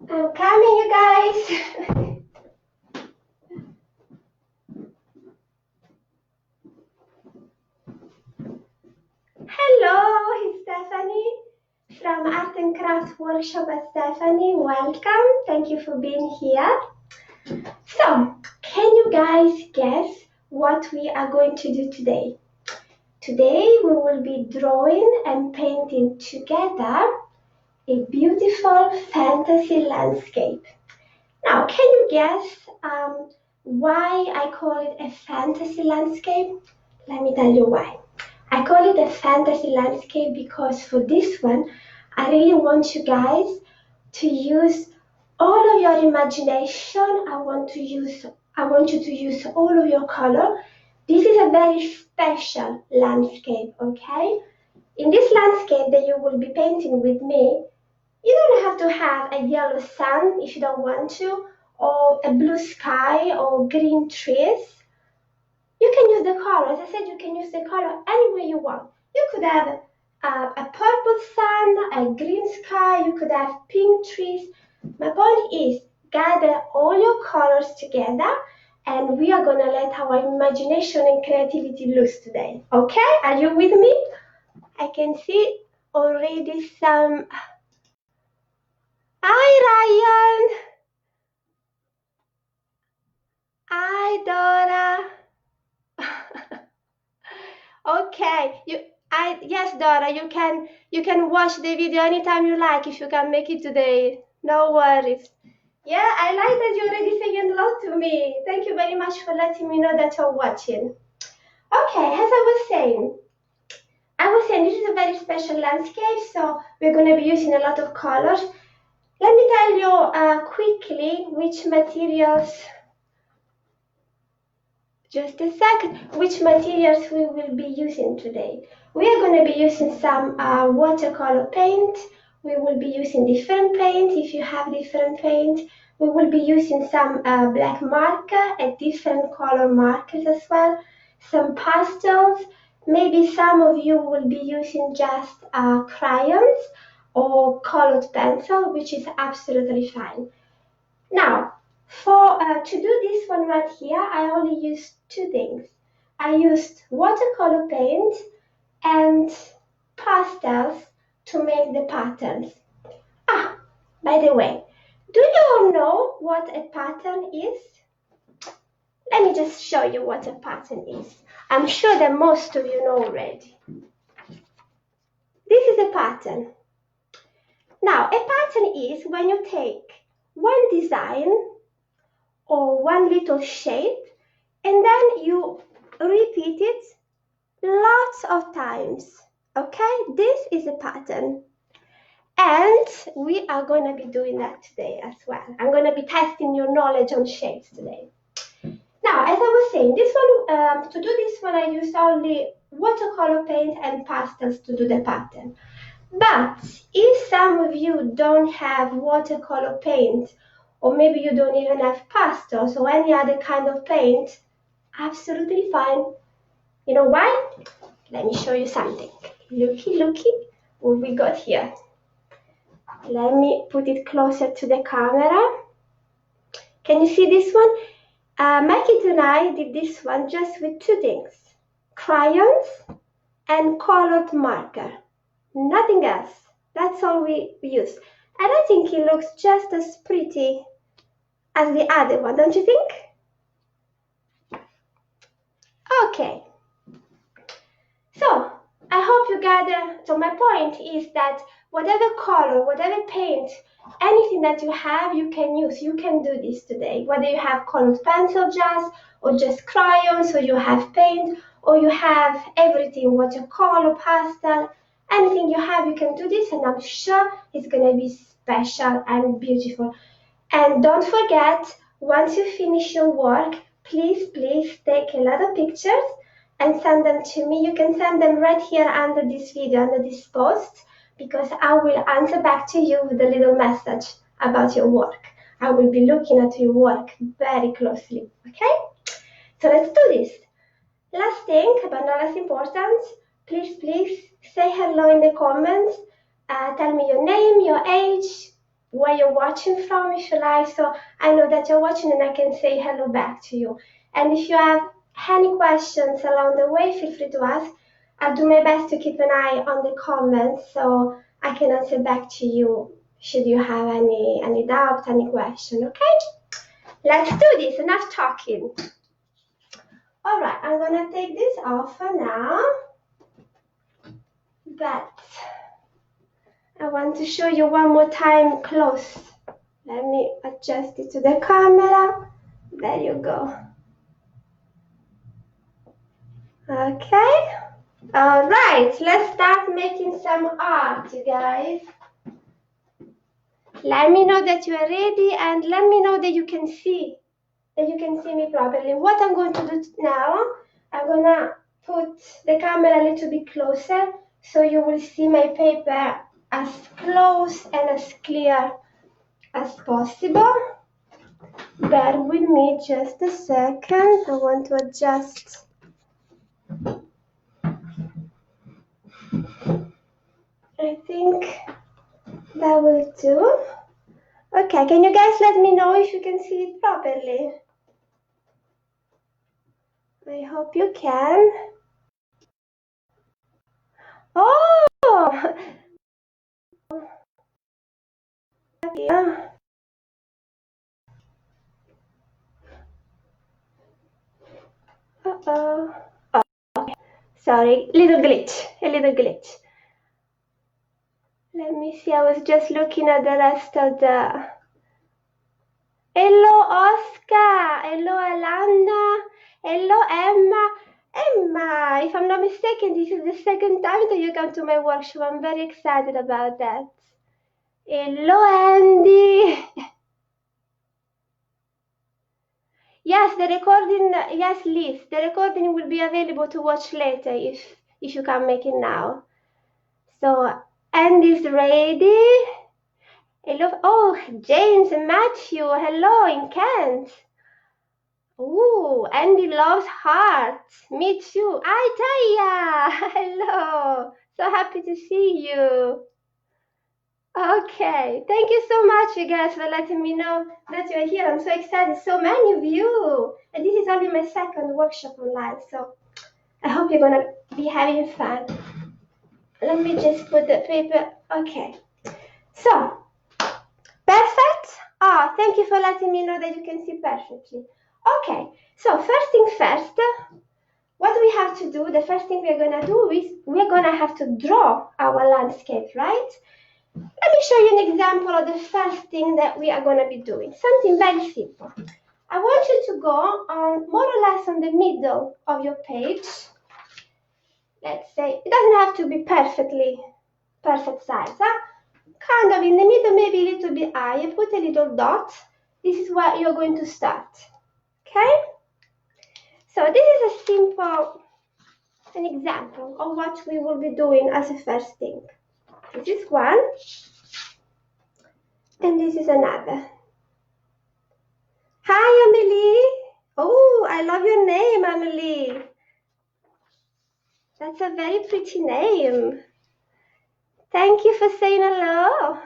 I'm coming, you guys. Hello, it's Stephanie from Art and Craft Workshop at Stephanie. Welcome. Thank you for being here. So, can you guys guess what we are going to do today? Today we will be drawing and painting together a beautiful fantasy landscape. Now, can you guess why I call it a fantasy landscape? Let me tell you why. I call it a fantasy landscape because for this one, I really want you guys to use all of your imagination. I want you to use all of your color. This is a very special landscape, okay? In this landscape that you will be painting with me, you don't have to have a yellow sun if you don't want to, or a blue sky or green trees. You can use the color. As I said, you can use the color any way you want. You could have a purple sun, a green sky, you could have pink trees. My point is, gather all your colors together and we are going to let our imagination and creativity loose today. Okay? Are you with me? I can see already some... Hi, Ryan! Hi, Dora! Okay, yes, Dora, you can watch the video anytime you like if you can make it today. No worries. Yeah, I like that you're already saying hello to me. Thank you very much for letting me know that you're watching. Okay, as I was saying this is a very special landscape, so we're going to be using a lot of colors. Let me tell you quickly which materials we will be using today. We are going to be using some watercolor paint. We will be using different paint. If you have different paint, we will be using some black marker and different color markers as well, some pastels. Maybe some of you will be using just crayons or colored pencil, which is absolutely fine. Now, to do this one right here, I only used two things. I used watercolor paint and pastels to make the patterns. Ah, by the way, do you all know what a pattern is? Let me just show you what a pattern is. I'm sure that most of you know already. This is a pattern. Now, a pattern is when you take one design or one little shape and then you repeat it lots of times. Okay, this is a pattern. And we are going to be doing that today as well. I'm going to be testing your knowledge on shapes today. Now, as I was saying, this one, to do this one, I used only watercolor paint and pastels to do the pattern. But if some of you don't have watercolor paint, or maybe you don't even have pastels or any other kind of paint, absolutely fine. You know why? Let me show you something. Looky, what we got here. Let me put it closer to the camera. Can you see this one? My kids and I did this one just with two things. Crayons and colored marker. Nothing else. That's all we use. And I think it looks just as pretty as the other one, don't you think? Okay. So, I hope you gather. So my point is that whatever color, whatever paint, anything that you have, you can use. You can do this today. Whether you have colored pencil just, or just crayons, or you have paint, or you have everything, watercolor, pastel, anything you have, you can do this, and I'm sure it's gonna be special and beautiful. And don't forget, once you finish your work, please take a lot of pictures and send them to me. You can send them right here under this video, under this post, because I will answer back to you with a little message about your work. I will be looking at your work very closely, okay? So let's do this. Last thing, but not less important, please say hello in the comments. Tell me your name, your age, where you're watching from if you like, so I know that you're watching and I can say hello back to you. And if you have any questions along the way, feel free to ask. I'll do my best to keep an eye on the comments so I can answer back to you should you have any doubt, any question, okay? Let's do this, enough talking. All right, I'm gonna take this off for now, but I want to show you one more time close. Let me adjust it to the camera. There you go. Okay. All right, let's start making some art, you guys. Let me know that you are ready and let me know that you can see me properly. What I'm going to do now, I'm gonna put the camera a little bit closer so you will see my paper as close and as clear as possible. Bear with me just a second. I want to adjust. I think that will do. Okay, can you guys let me know if you can see it properly? I hope you can. Oh! Yeah. Uh-oh. Oh, okay. Sorry, a little glitch. Let me see, I was just looking at the rest of the Hello, Oscar. Hello, Alana. Hello, Emma. Emma, if I'm not mistaken, this is the second time that you come to my workshop. I'm very excited about that. Hello, Andy. Yes, the recording, yes, Liz, the recording will be available to watch later if you can't make it now. So, Andy's ready. Hello, oh, James and Matthew, hello in Kent. Ooh, Andy loves hearts. Me too. Hi, Taya. Hello. So happy to see you. Okay. Thank you so much, you guys, for letting me know that you're here. I'm so excited. So many of you. And this is only my second workshop online, so I hope you're gonna be having fun. Let me just put the paper. Okay. So, perfect. Ah, thank you for letting me know that you can see perfectly. Okay. So, first thing first. What we have to do, the first thing we're gonna do is we're gonna have to draw our landscape, right? Let me show you an example of the first thing that we are gonna be doing. Something very simple. I want you to go on more or less on the middle of your page. Let's say, it doesn't have to be perfect size, huh? Kind of in the middle, maybe a little bit higher, put a little dot. This is where you're going to start, okay? So this is a simple an example of what we will be doing as a first thing. This is one, and this is another. Hi, Amelie. Oh, I love your name, Amelie. That's a very pretty name. Thank you for saying hello.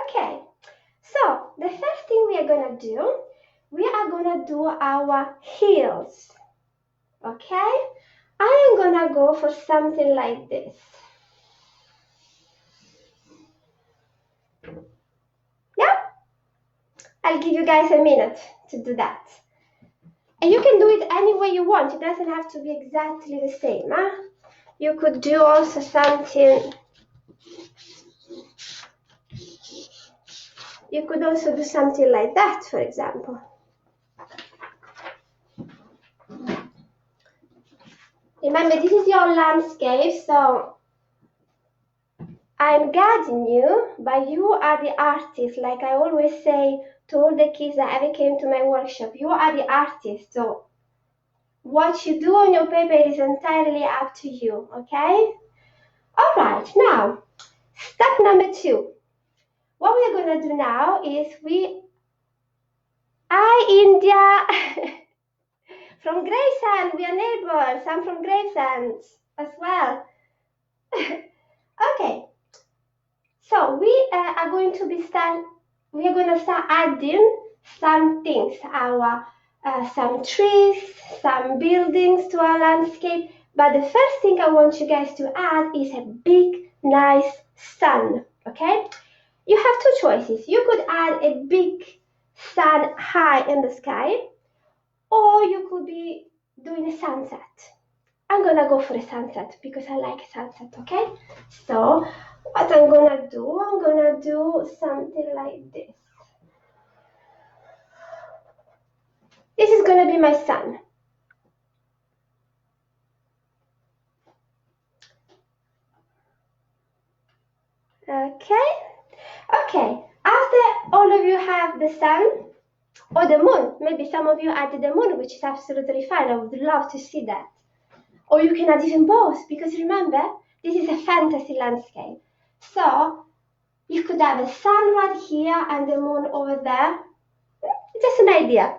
Okay, so the first thing we are gonna do, we are gonna do our heels. Okay, I am gonna go for something like this. Yeah, I'll give you guys a minute to do that. And you can do it any way you want. It doesn't have to be exactly the same. Huh? You could do also something. You could also do something like that, for example. Remember, this is your landscape, so I'm guiding you, but you are the artist. Like I always say to all the kids that ever came to my workshop, you are the artist. So what you do on your paper is entirely up to you, okay? All right, now, step number 2. What we're going to do now is Hi, India! From Gravesend, we are neighbors. I'm from Gravesend as well. Okay, so we are going to start adding some things, some trees, some buildings to our landscape. But the first thing I want you guys to add is a big, nice sun, okay? You have 2 choices. You could add a big sun high in the sky, or you could be doing a sunset. I'm gonna go for a sunset because I like sunset, okay? So what I'm gonna do something like this. This is gonna be my sun. Okay, after all of you have the sun or the moon, maybe some of you added the moon, which is absolutely fine. I would love to see that. Or you can add even both, because remember, this is a fantasy landscape. So you could have a sun right here and the moon over there. Just an idea.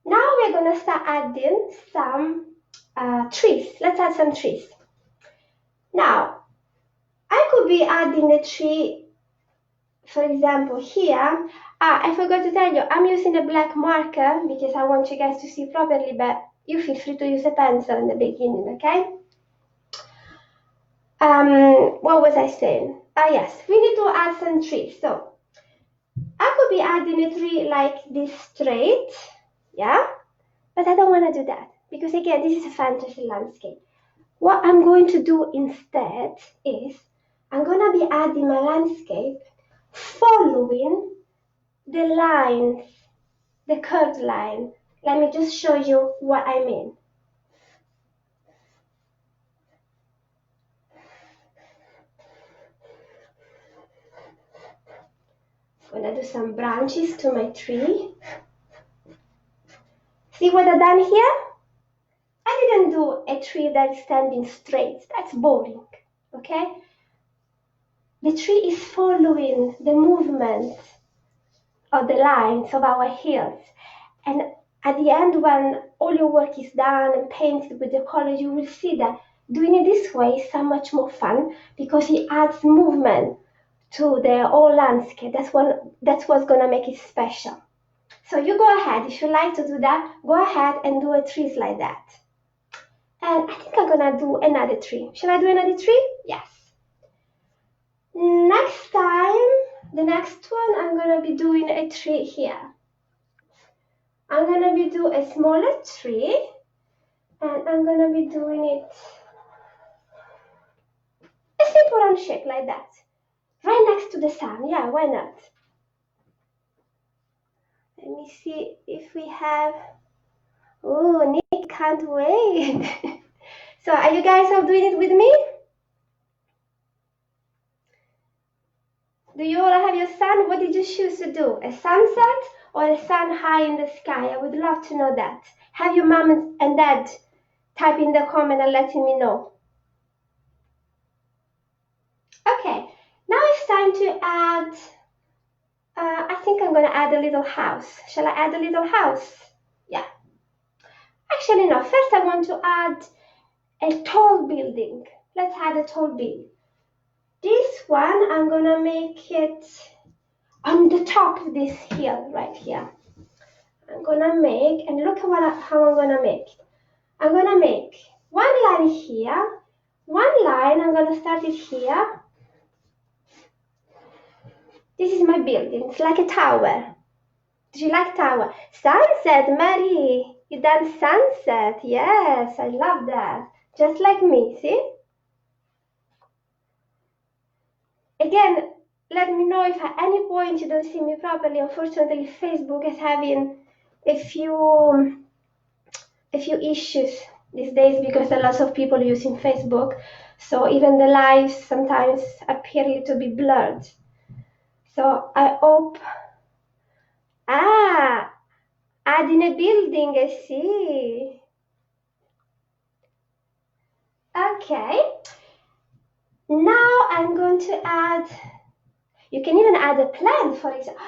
Now we're going to start adding some trees. Let's add some trees. Now, I could be adding a tree, for example, here. I forgot to tell you, I'm using a black marker because I want you guys to see properly, but you feel free to use a pencil in the beginning, okay? What was I saying? Yes, we need to add some trees. So I could be adding a tree like this straight, yeah? But I don't want to do that because again, this is a fantasy landscape. What I'm going to do instead is I'm going to be adding my landscape following the lines, the curved line. Let me just show you what I mean. I'm gonna do some branches to my tree. See what I've done here? I didn't do a tree that's standing straight. That's boring, okay? The tree is following the movement of the lines of our hills. And at the end, when all your work is done and painted with the color, you will see that doing it this way is so much more fun because it adds movement to the whole landscape. That's what's gonna make it special. So you go ahead, if you like to do that, go ahead and do a trees like that. And I think I'm gonna do another tree. Shall I do another tree? Yes. Next time, the next one, I'm gonna be doing a tree here. I'm gonna be doing a smaller tree, and I'm gonna be doing it a simple round shape like that, right next to the sun. Yeah, why not? Let me see if we have. Oh, Nick, can't wait. So, are you guys all doing it with me? Do you all have your sun? What did you choose to do? A sunset or a sun high in the sky? I would love to know that. Have your mom and dad type in the comment and letting me know. Okay, now it's time to add, I think I'm going to add a little house. Shall I add a little house? Yeah. Actually, no. First, I want to add a tall building. Let's add a tall building. This one, I'm going to make it on the top of this hill right here. I'm going to make, and look at how I'm going to make. I'm going to make one line here, one line, I'm going to start it here. This is my building. It's like a tower. Do you like tower? Sunset, Marie. You done sunset. Yes, I love that. Just like me, see? Again, let me know if at any point you don't see me properly. Unfortunately, Facebook is having a few issues these days because a lot of people using Facebook. So even the lives sometimes appear a little bit blurred. So I hope, adding a building, I see. Okay, now I'm going to add, you can even add a plant, for example.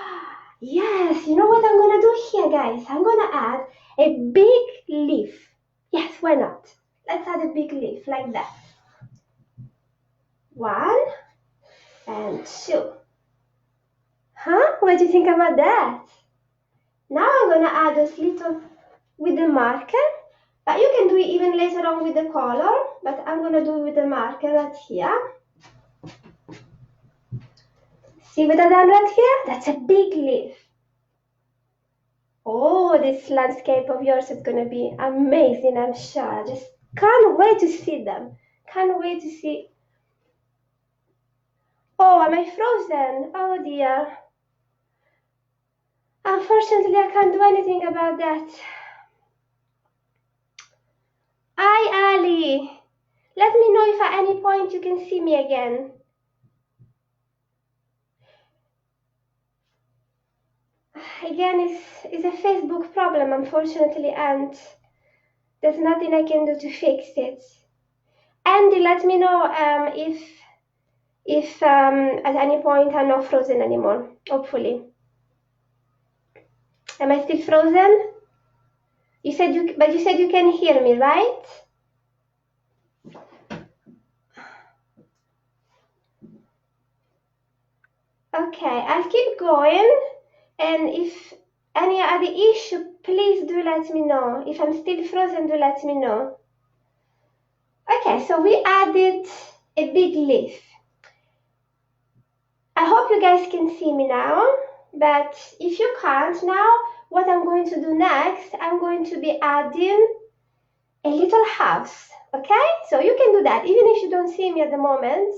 Yes, you know what I'm going to do here, guys? I'm going to add a big leaf. Yes, why not? Let's add a big leaf like that. 1 and 2. Huh? What do you think about that? Now I'm going to add this little with the marker. But you can do it even later on with the color. But I'm going to do it with the marker right here. See what I've done right here? That's a big leaf. Oh, this landscape of yours is going to be amazing, I'm sure. I just can't wait to see them. Can't wait to see. Oh, am I frozen? Oh dear. Unfortunately, I can't do anything about that. Hi, Ali. Let me know if at any point you can see me again. Again, it's a Facebook problem, unfortunately, and there's nothing I can do to fix it. Andy, let me know if at any point I'm not frozen anymore, hopefully. Am I still frozen? You said you can hear me, right? Okay, I'll keep going, and if any other issue, please do let me know. If I'm still frozen, do let me know. Okay, so we added a big leaf. I hope you guys can see me now, but if you can't now, what I'm going to do next, I'm going to be adding a little house, okay? So you can do that, even if you don't see me at the moment.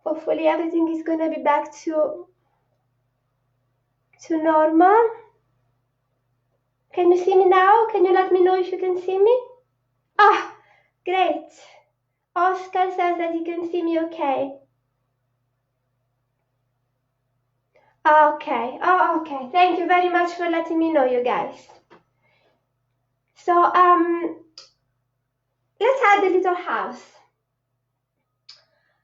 Hopefully everything is gonna be back to normal. Can you see me now? Can you let me know if you can see me? Ah, great. Oscar says that he can see me okay. Okay, oh, okay. Thank you very much for letting me know, you guys. So, let's add the little house.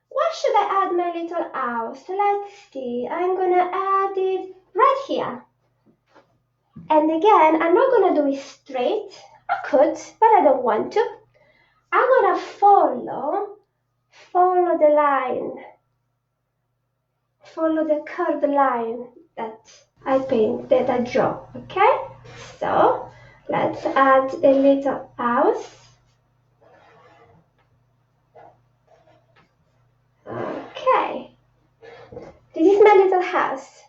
Where should I add my little house? Let's see. I'm gonna add it right here. And again, I'm not gonna do it straight. I could, but I don't want to. I'm gonna follow the line. Follow the curved line that I draw, okay? So let's add a little house. Okay, this is my little house.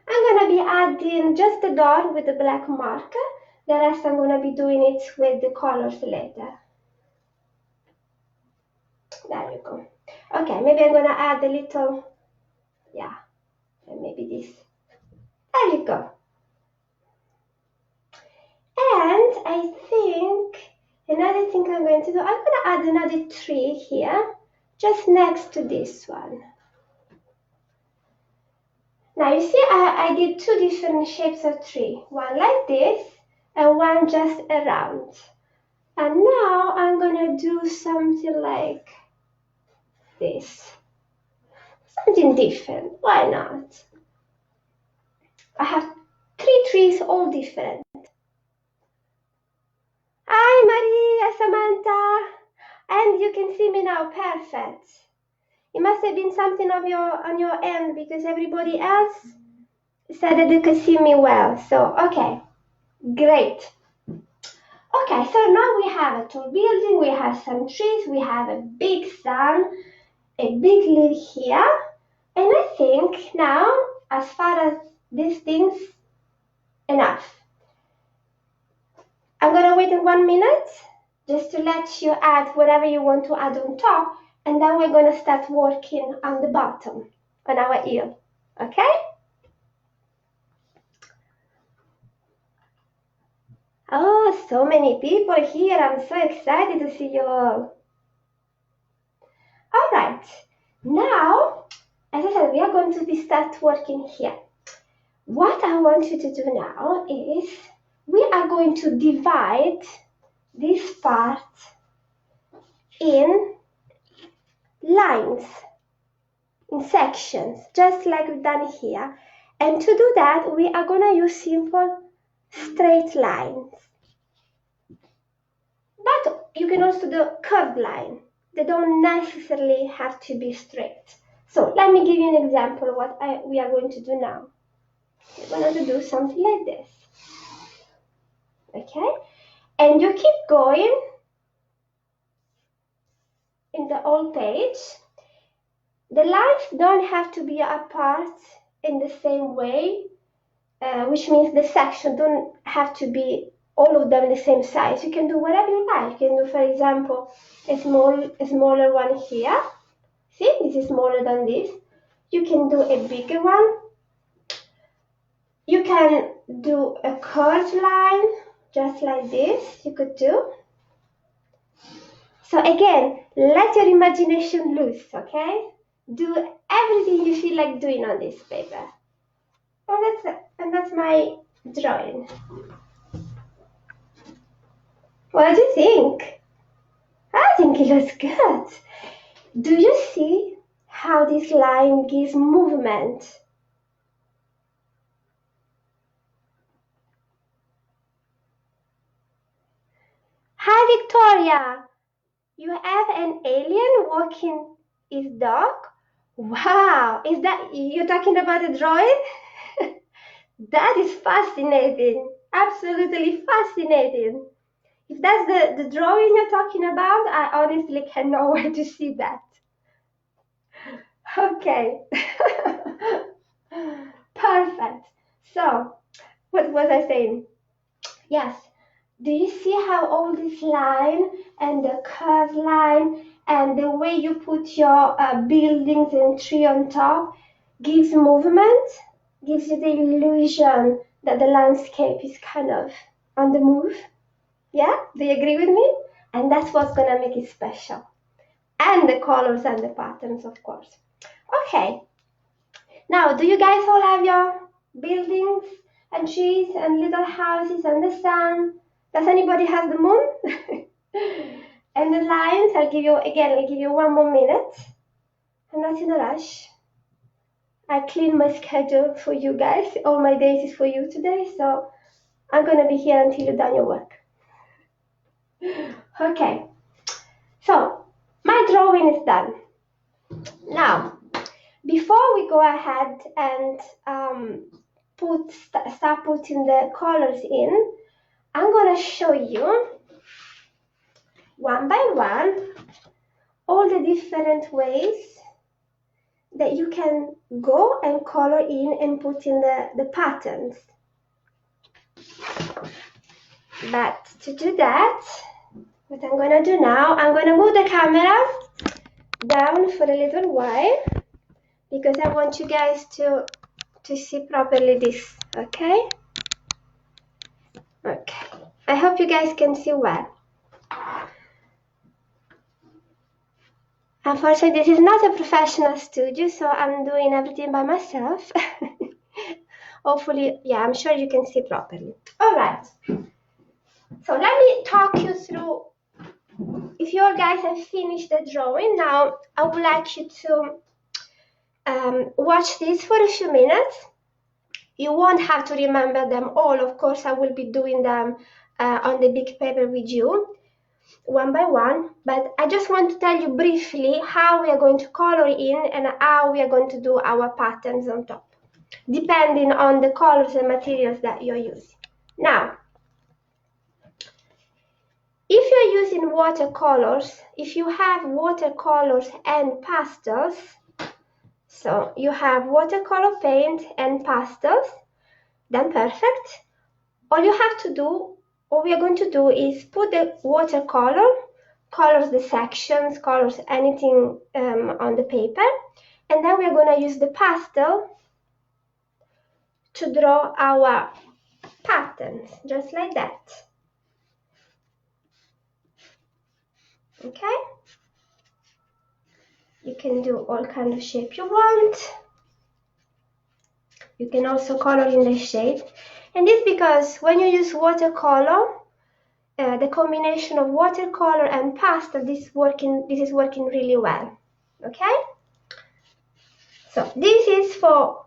I'm gonna be adding just the door with the black marker. The rest I'm gonna be doing it with the colors later. There you go. Okay, maybe I'm gonna add a little, yeah, and maybe this. There you go. And I think another thing I'm going to do, I'm going to add another tree here, just next to this one. Now you see I did two different shapes of tree, one like this and one just around. And now I'm going to do something like this. Something different, why not? I have three trees all different. Hi Maria, Samantha, and you can see me now, perfect. It must have been something on your end because everybody else said that they could see me well. So, okay, great. Okay, so now we have a tall building, we have some trees, we have a big sun, a big lid here. And I think now, as far as these things, enough. I'm gonna wait 1 minute just to let you add whatever you want to add on top. And then we're going to start working on the bottom, on our ear, okay? Oh, so many people here. I'm so excited to see you all. All right, now, as I said, we are going to start working here. What I want you to do now is we are going to divide this part in lines, in sections, just like we've done here. And to do that, we are going to use simple straight lines. But you can also do curved line. They don't necessarily have to be straight. So let me give you an example of what we are going to do now. We're going to do something like this. Okay? And you keep going in the whole page. The lines don't have to be apart in the same way, which means the section don't have to be all of them the same size. You can do whatever you like. You can do, for example, a smaller one here. See, this is smaller than this. You can do a bigger one. You can do a curved line, just like this, you could do. So again, let your imagination loose, okay? Do everything you feel like doing on this paper. And that's my drawing. What do you think? I think it looks good. Do you see how this line gives movement? Hi, Victoria. You have an alien walking his dog? Wow, is that you're talking about a drawing? That is fascinating. Absolutely fascinating. If that's the drawing you're talking about, I honestly cannot wait to see that. Okay. Perfect. So, what was I saying? Yes, Do you see how all this line and the curved line and the way you put your buildings and tree on top gives movement, gives you the illusion that the landscape is kind of on the move? Yeah, do you agree with me? And that's what's gonna make it special. And the colors and the patterns, of course. Okay, now do you guys all have your buildings and trees and little houses and the sun? Does anybody have the moon? And the lines? I'll give you one more minute. I'm not in a rush. I clean my schedule for you guys. All my days is for you today, so I'm gonna be here until you're done your work. Okay, so my drawing is done. Now, before we go ahead and start putting the colors in, I'm gonna show you one by one all the different ways that you can go and color in and put in the patterns. But to do that, what I'm gonna do now, I'm gonna move the camera down for a little while because I want you guys to see properly this, okay? Okay, I hope you guys can see well. Unfortunately, this is not a professional studio, so I'm doing everything by myself. Hopefully, yeah, I'm sure you can see properly. All right, so let me talk you through. If you all guys have finished the drawing, now I would like you to watch this for a few minutes. You won't have to remember them all. Of course, I will be doing them on the big paper with you, one by one, but I just want to tell you briefly how we are going to color in and how we are going to do our patterns on top, depending on the colors and materials that you're using. Now, if you're using watercolors, if you have watercolors and pastels, so you have watercolor paint and pastels, then perfect. All you have to do, all we are going to do is put the watercolor, colors the sections, colors anything on the paper, and then we are going to use the pastel to draw our patterns, just like that. Okay? You can do all kind of shape you want. You can also color in the shape. And this because when you use watercolor, the combination of watercolor and pastel, this is working really well. Okay? So this is for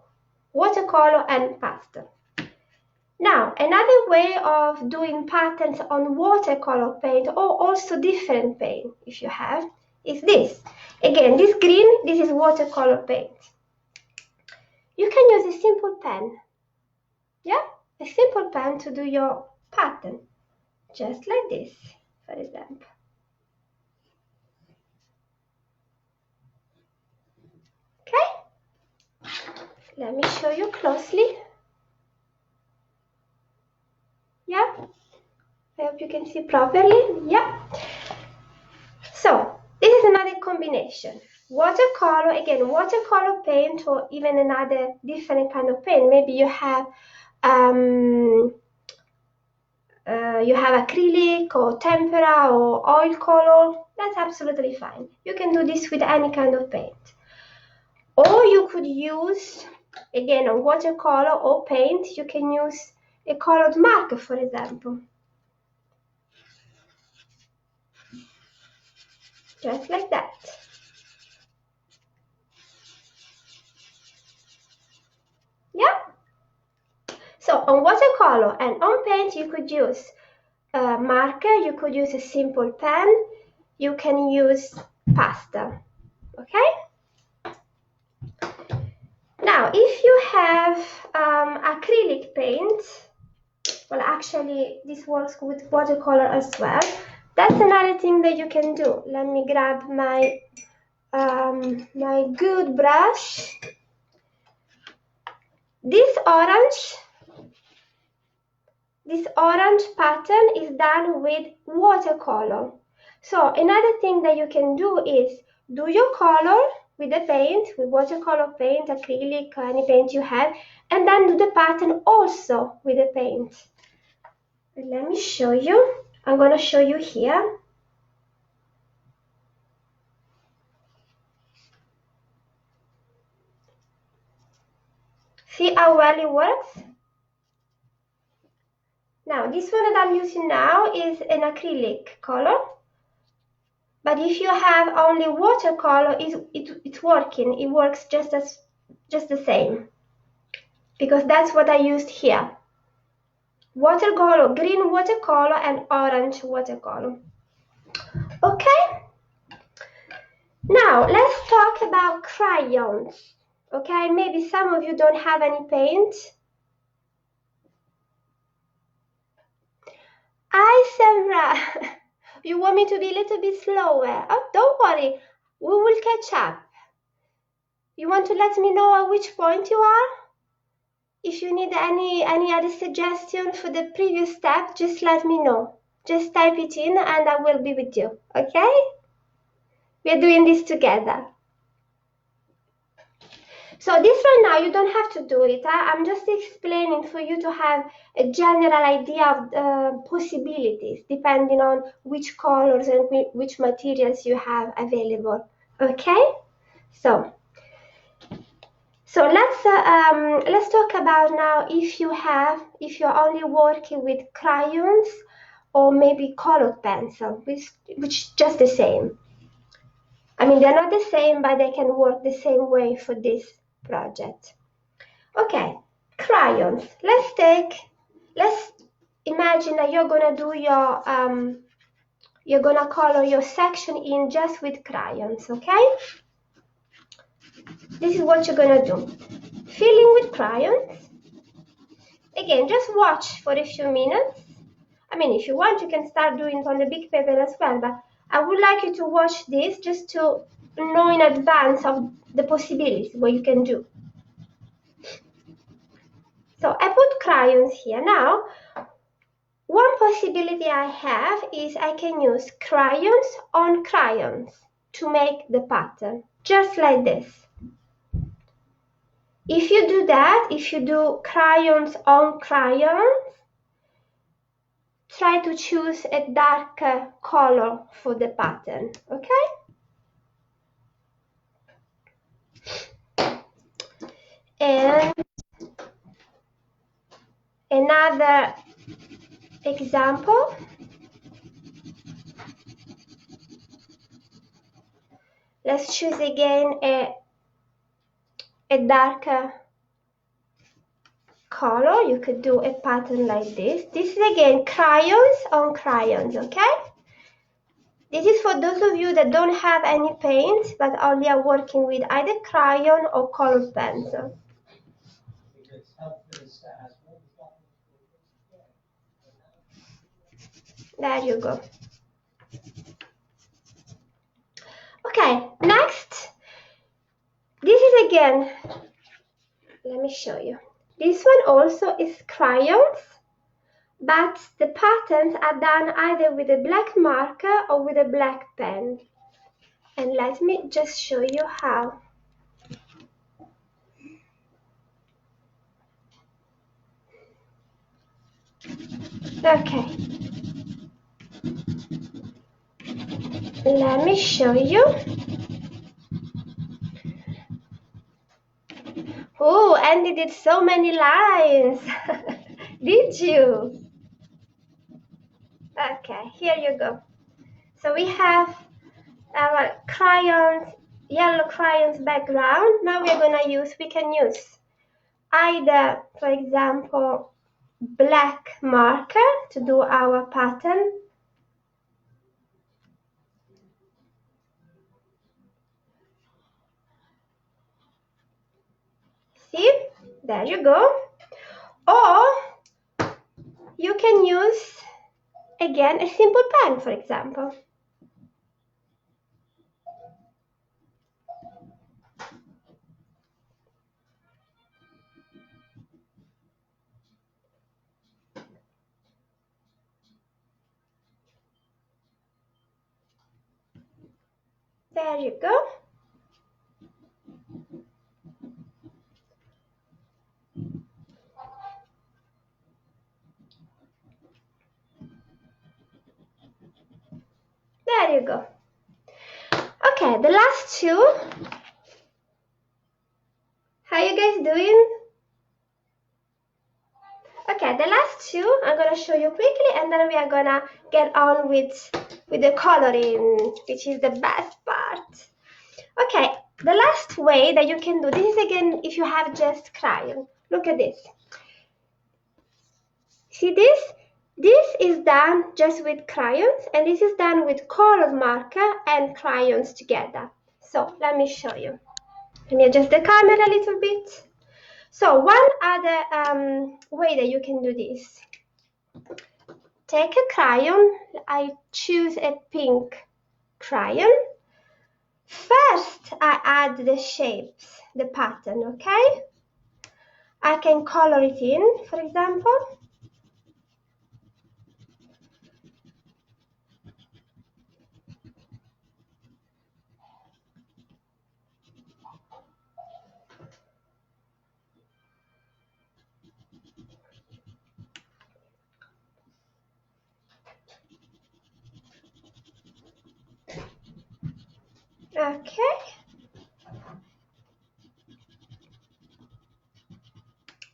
watercolor and pastel. Now, another way of doing patterns on watercolor paint, or also different paint if you have, is this. Again, this green, this is watercolor paint. You can use a simple pen. Yeah? A simple pen to do your pattern. Just like this, for example. Okay? Let me show you closely. Yeah? I hope you can see properly. Yeah? So, this is another combination. Watercolor, again, watercolor paint or even another different kind of paint. Maybe you have acrylic or tempera or oil color. That's absolutely fine. You can do this with any kind of paint. Or you could use, again, on watercolor or paint, you can use a colored marker, for example. Just like that. Yeah? So on watercolor and on paint, you could use a marker, you could use a simple pen, you can use pastel. Okay? Now, if you have acrylic paint, well, actually, this works with watercolor as well. That's another thing that you can do. Let me grab my my good brush. This orange this orange pattern is done with watercolor. So another thing that you can do is do your color with the paint, with watercolor paint, acrylic, or any paint you have, and then do the pattern also with the paint. Let me show you. I'm going to show you here. See how well it works? Now, this one that I'm using now is an acrylic color. But if you have only watercolor, it's working. It works just the same. Because that's what I used here. Watercolor, green watercolor and orange watercolor. Okay? Now, let's talk about crayons. Okay, maybe some of you don't have any paint. Hi, Sarah. You want me to be a little bit slower? Oh, don't worry. We will catch up. You want to let me know at which point you are? If you need any other suggestion for the previous step, just let me know. Just type it in and I will be with you, okay? We're doing this together. So this right now, you don't have to do it. I'm just explaining for you to have a general idea of possibilities, depending on which colors and which materials you have available, okay? So let's talk about now if you're only working with crayons or maybe colored pencil, which is just the same. I mean, they're not the same, but they can work the same way for this project. Okay, crayons. Let's imagine that you're gonna do your you're gonna color your section in just with crayons, okay? This is what you're gonna do. Filling with crayons. Again, just watch for a few minutes. I mean, if you want, you can start doing it on the big paper as well, but I would like you to watch this just to know in advance of the possibilities, what you can do. So I put crayons here. Now, one possibility I have is I can use crayons on crayons to make the pattern, just like this. If you do that, if you do crayons on crayons, try to choose a darker color for the pattern, okay? And another example. Let's choose again a darker color. You could do a pattern like this. This is again crayons on crayons, okay? This is for those of you that don't have any paint but only are working with either crayon or colored pencil. There you go. Okay, next. This is again, let me show you. This one also is crayons, but the patterns are done either with a black marker or with a black pen. And let me just show you how. Okay. Let me show you. Oh, Andy did so many lines. Did you? Okay, here you go. So we have our crayons, yellow crayons background. Now we can use either, for example, black marker to do our pattern. See, there you go. Or you can use, again, a simple pen, for example. There you go. There you go. Okay, the last two. How you guys doing? Okay, the last two I'm gonna show you quickly, and then we are gonna get on with the coloring, which is the best part. Okay, the last way that you can do this is, again, if you have just crayon. Look at this. See this? This is done just with crayons, and this is done with color marker and crayons together. So let me show you. Let me adjust the camera a little bit. So one other way that you can do this. Take a crayon. I choose a pink crayon. First, I add the shapes, the pattern, okay? I can color it in, for example. Okay.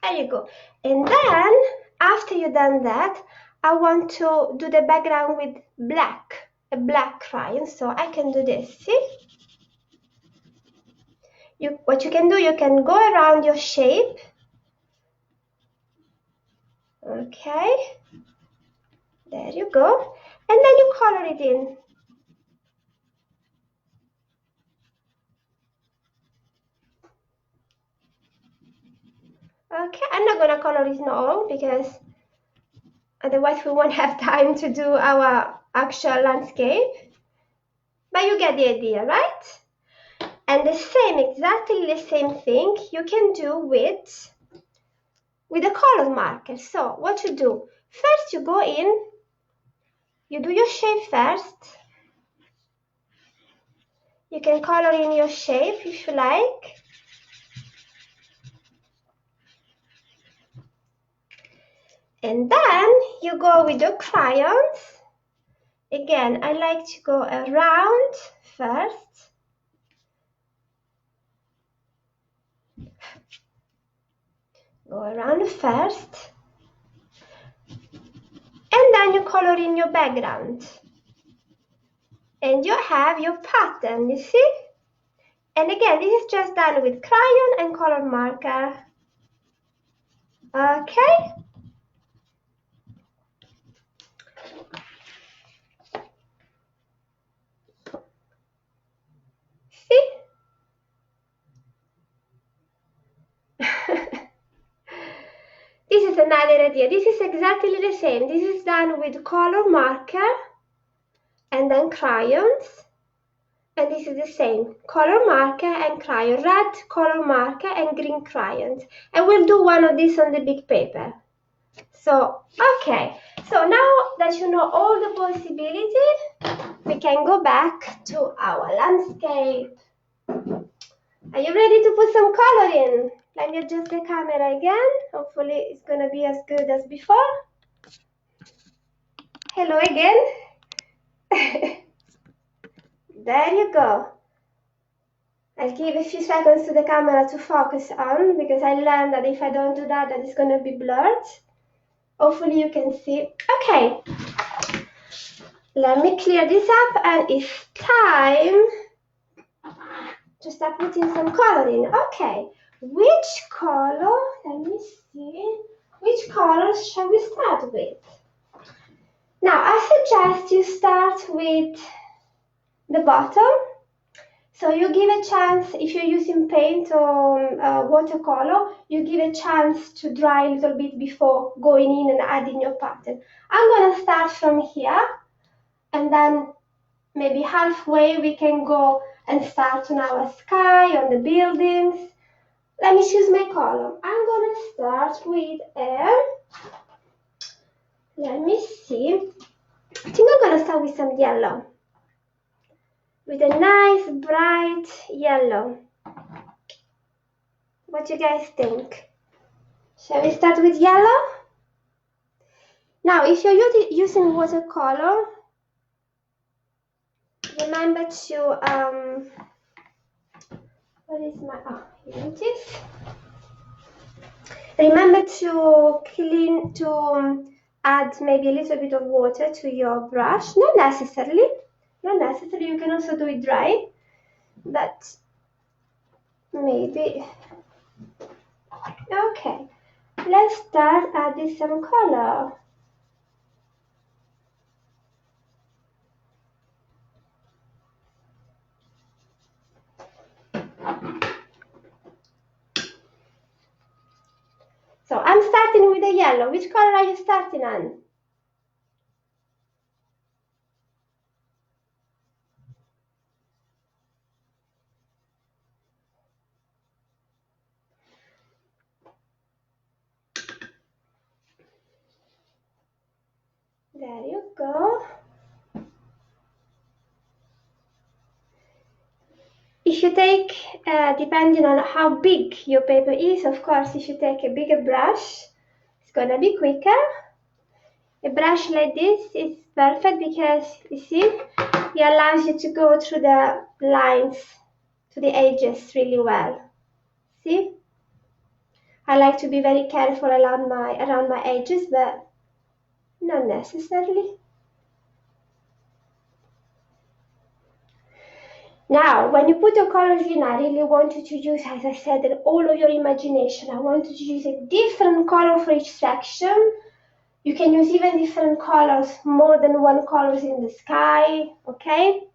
There you go. And then, after you've done that, I want to do the background with black, a black crayon. So I can do this, see? What you can do, you can go around your shape. Okay. There you go. And then you color it in. Okay, I'm not gonna color it all because otherwise we won't have time to do our actual landscape. But you get the idea, right? And the same, exactly the same thing you can do with a color marker. So what you do, first you go in, you do your shape first. You can color in your shape if you like. And then you go with your crayons. Again, I like to go around first. Go around first. And then you color in your background. And you have your pattern, you see? And again, this is just done with crayon and color marker. Okay? See? This is another idea. This is exactly the same. This is done with color marker and then crayons. And this is the same. Color marker and crayon. Red color marker and green crayons. And we'll do one of these on the big paper. So, okay. So now that you know all the possibilities, we can go back to our landscape. Are you ready to put some color in? Let me adjust the camera again. Hopefully it's gonna be as good as before. Hello again. There you go. I'll give a few seconds to the camera to focus on, because I learned that if I don't do that, that it's gonna be blurred. Hopefully you can see. Okay. Let me clear this up, and it's time to start putting some color in. Okay. Which color? Let me see. Which colors shall we start with? Now, I suggest you start with the bottom. So you give a chance, if you're using paint or watercolor, you give a chance to dry a little bit before going in and adding your pattern. I'm gonna start from here, and then maybe halfway we can go and start on our sky, on the buildings. Let me choose my color. I'm gonna start with let me see. I think I'm gonna start with some yellow. with a nice bright yellow. What do you guys think? Shall we start with yellow? Now, if you're using watercolor, remember to, what is my, oh, here it is. Remember to add maybe a little bit of water to your brush. Not necessarily, you can also do it dry, but maybe. Okay, let's start adding some color. So I'm starting with the yellow. Which color are you starting on? There you go. If you take, depending on how big your paper is, of course, if you take a bigger brush, it's gonna be quicker. A brush like this is perfect because, you see, it allows you to go through the lines, to the edges really well. See? I like to be very careful around my edges, but not necessarily. Now, when you put your colors in, I really want you to use, as I said, all of your imagination. I want you to use a different color for each section. You can use even different colors, more than one color in the sky, okay?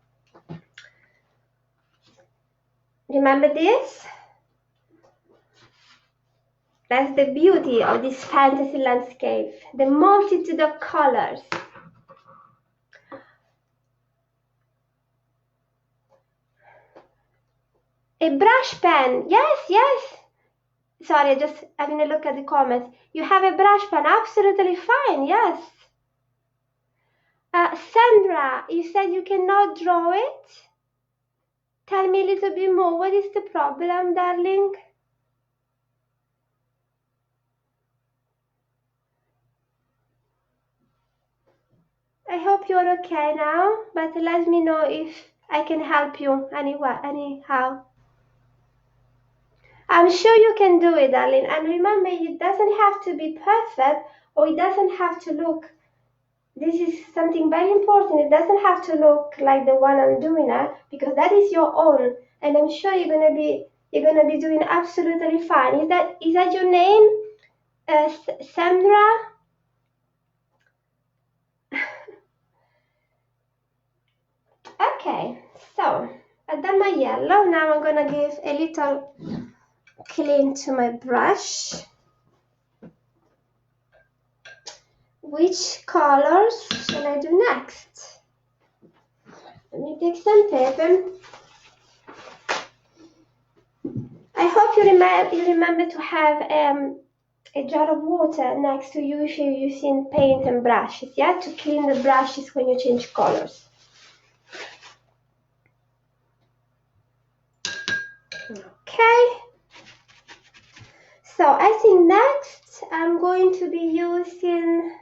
Remember this? That's the beauty of this fantasy landscape, the multitude of colors. A brush pen, yes. Sorry, just having a look at the comments. You have a brush pen, absolutely fine, yes. Sandra, you said you cannot draw it. Tell me a little bit more. What is the problem, darling? I hope you're okay now, but let me know if I can help you anyhow. I'm sure you can do it, darling. And remember, it doesn't have to be perfect, or it doesn't have to look, this is something very important, it doesn't have to look like the one I'm doing now, because that is your own, and I'm sure you're gonna be doing absolutely fine. Is that your name, Sandra? Okay, so I've done my yellow. Now I'm gonna give a little clean to my brush. Which colors shall I do next? Let me take some paper. I hope you remember to have a jar of water next to you if you're using paint and brushes, yeah, to clean the brushes when you change colors. Okay. So I think next I'm going to be using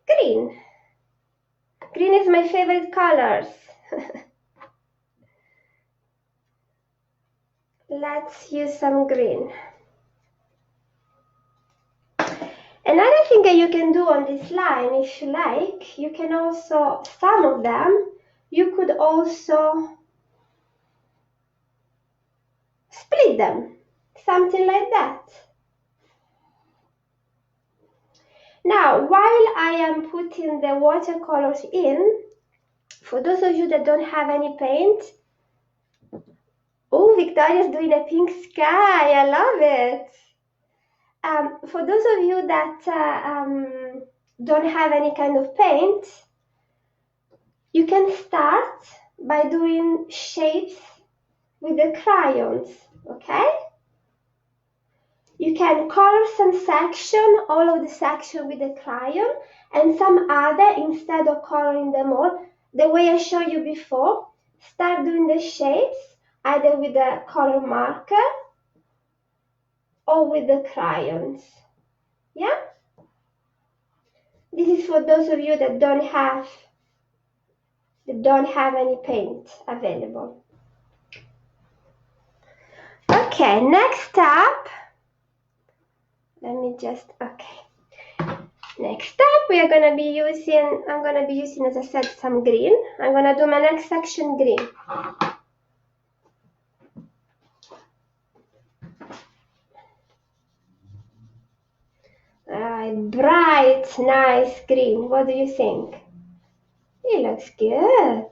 green. Green is my favorite colors. Let's use some green. Another thing that you can do on this line, if you like, you can also, some of them, you could also split them, something like that. Now, while I am putting the watercolors in, for those of you that don't have any paint, oh, Victoria's doing a pink sky, I love it. For those of you that don't have any kind of paint, you can start by doing shapes with the crayons, okay? You can color some section, all of the section with the crayon, and some other, instead of coloring them all, the way I showed you before, start doing the shapes either with a color marker or with the crayons. Yeah? This is for those of you that don't have any paint available. Okay, next up, next up we are going to be using, I'm going to be using, as I said, some green. I'm going to do my next section green. Bright, nice green. What do you think? It looks good.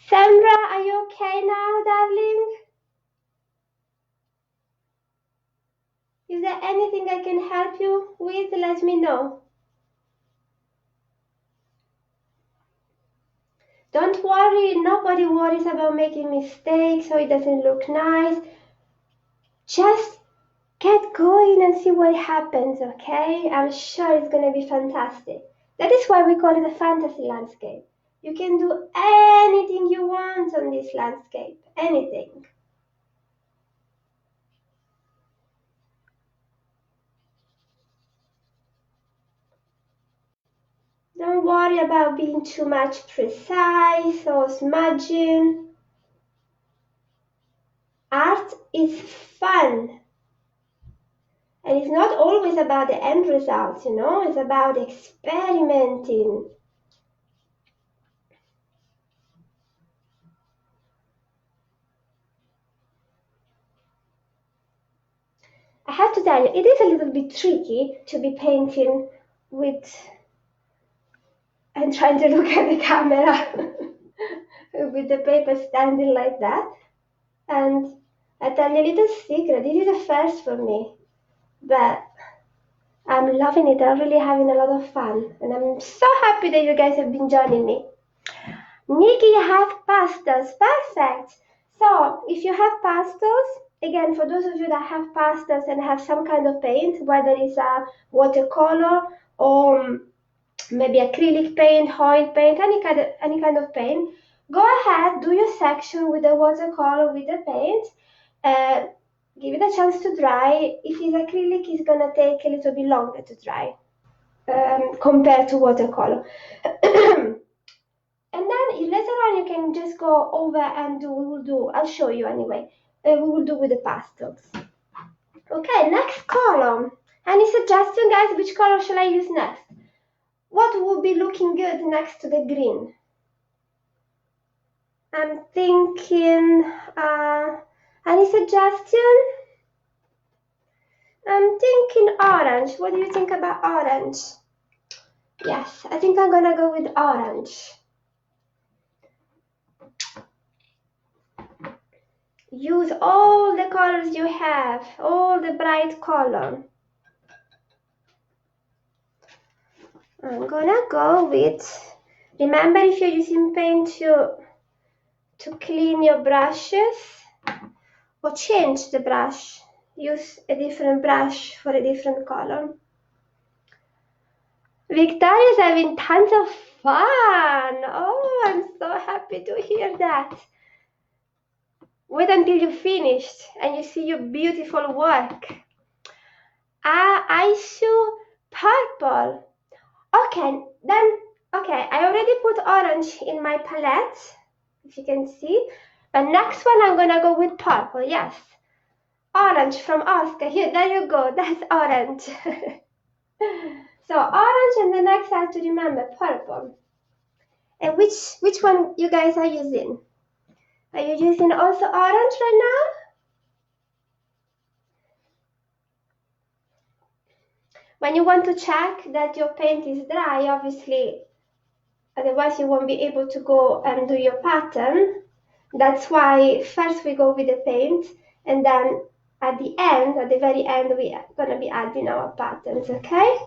Sandra, are you okay now, darling? Is there anything I can help you with? Let me know. Don't worry, nobody worries about making mistakes or it doesn't look nice. Just get going and see what happens, okay? I'm sure it's going to be fantastic. That is why we call it a fantasy landscape. You can do anything you want on this landscape, anything. Don't worry about being too much precise or smudging. Art is fun. And it's not always about the end result, you know, it's about experimenting. I have to tell you, it is a little bit tricky to be painting with and trying to look at the camera with the paper standing like that. And I tell you a little secret, this is a first for me, but I'm loving it. I'm really having a lot of fun, and I'm so happy that you guys have been joining me. Nikki, you have pastels. Perfect. So if you have pastels, again, for those of you that have pastels and have some kind of paint, whether it's a watercolor or maybe acrylic paint, oil paint, any kind of paint, go ahead, do your section with the watercolor, with the paint. Give it a chance to dry. If it's acrylic, it's gonna take a little bit longer to dry compared to watercolor. And then later on you can just go over and I'll show you anyway. We will do with the pastels. Okay, next column. Any suggestion, guys? Which color shall I use next? What would be looking good next to the green? I'm thinking, any suggestion? I'm thinking orange. What do you think about orange? Yes, I think I'm gonna go with orange. Use all the colors you have, all the bright color. I'm gonna go with, remember, if you're using paint to clean your brushes or change the brush, use a different brush for a different color. Victoria's having tons of fun. Oh, I'm so happy to hear that. Wait until you're finished and you see your beautiful work. I show purple. Okay, I already put orange in my palette, if you can see. But next one I'm gonna go with purple, yes. Orange from Oscar, here, there you go, that's orange. So orange, and the next I have to remember purple. And which one you guys are using? Are you using also orange right now? When you want to check that your paint is dry, obviously, otherwise you won't be able to go and do your pattern. That's why first we go with the paint, and then at the very end, we are going to be adding our patterns, okay?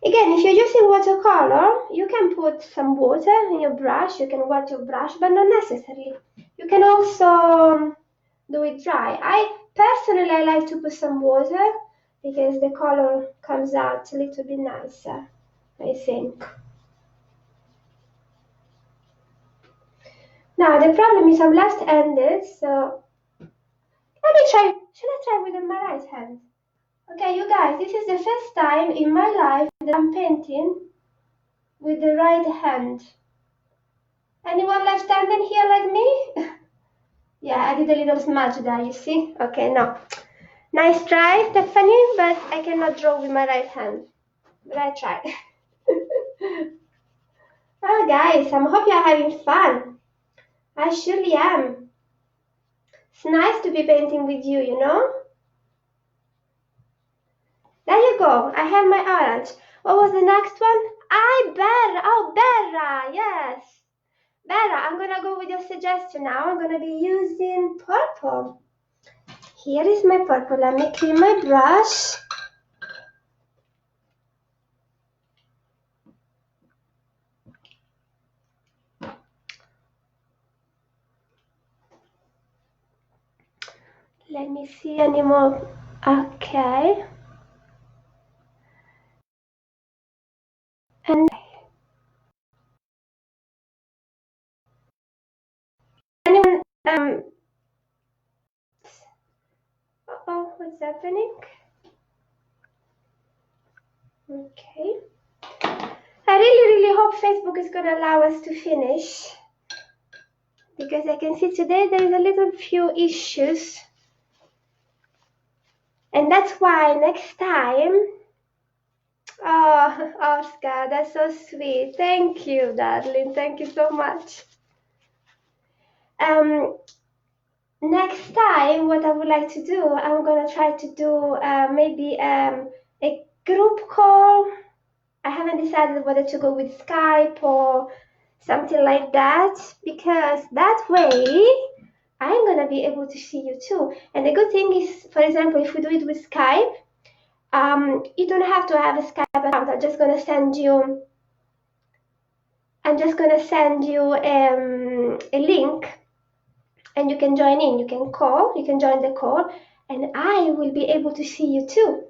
Again, if you're using watercolor, you can put some water in your brush, you can wet your brush, but not necessarily. You can also do it dry. Personally, I like to put some water because the color comes out a little bit nicer, I think. Now, the problem is I'm left-handed, so let me try. Shall I try with my right hand? Okay, you guys, this is the first time in my life that I'm painting with the right hand. Anyone left-handed here like me? Yeah, I did a little smudge there, you see? Okay, no. Nice try, Stephanie, but I cannot draw with my right hand. But I tried. Oh, guys, I hope you're having fun. I surely am. It's nice to be painting with you, you know? There you go. I have my orange. What was the next one? Berra. Oh, Berra. Yes. Berra, I'm going to go with your suggestion now. I'm going to be using purple. Here is my purple. Let me clean my brush. Let me see any more. Okay. And anyone, uh-oh, what's happening? Okay. I really hope Facebook is going to allow us to finish, because I can see today there is a little few issues. And that's why next time, oh, Oscar, that's so sweet. Thank you, darling. Thank you so much. Next time, what I would like to do, I'm gonna try to do maybe a group call. I haven't decided whether to go with Skype or something like that, because that way I'm gonna be able to see you too. And the good thing is, for example, if we do it with Skype, you don't have to have a Skype account. I'm just gonna send you a link, and you can join in. You can call. You can join the call, and I will be able to see you too.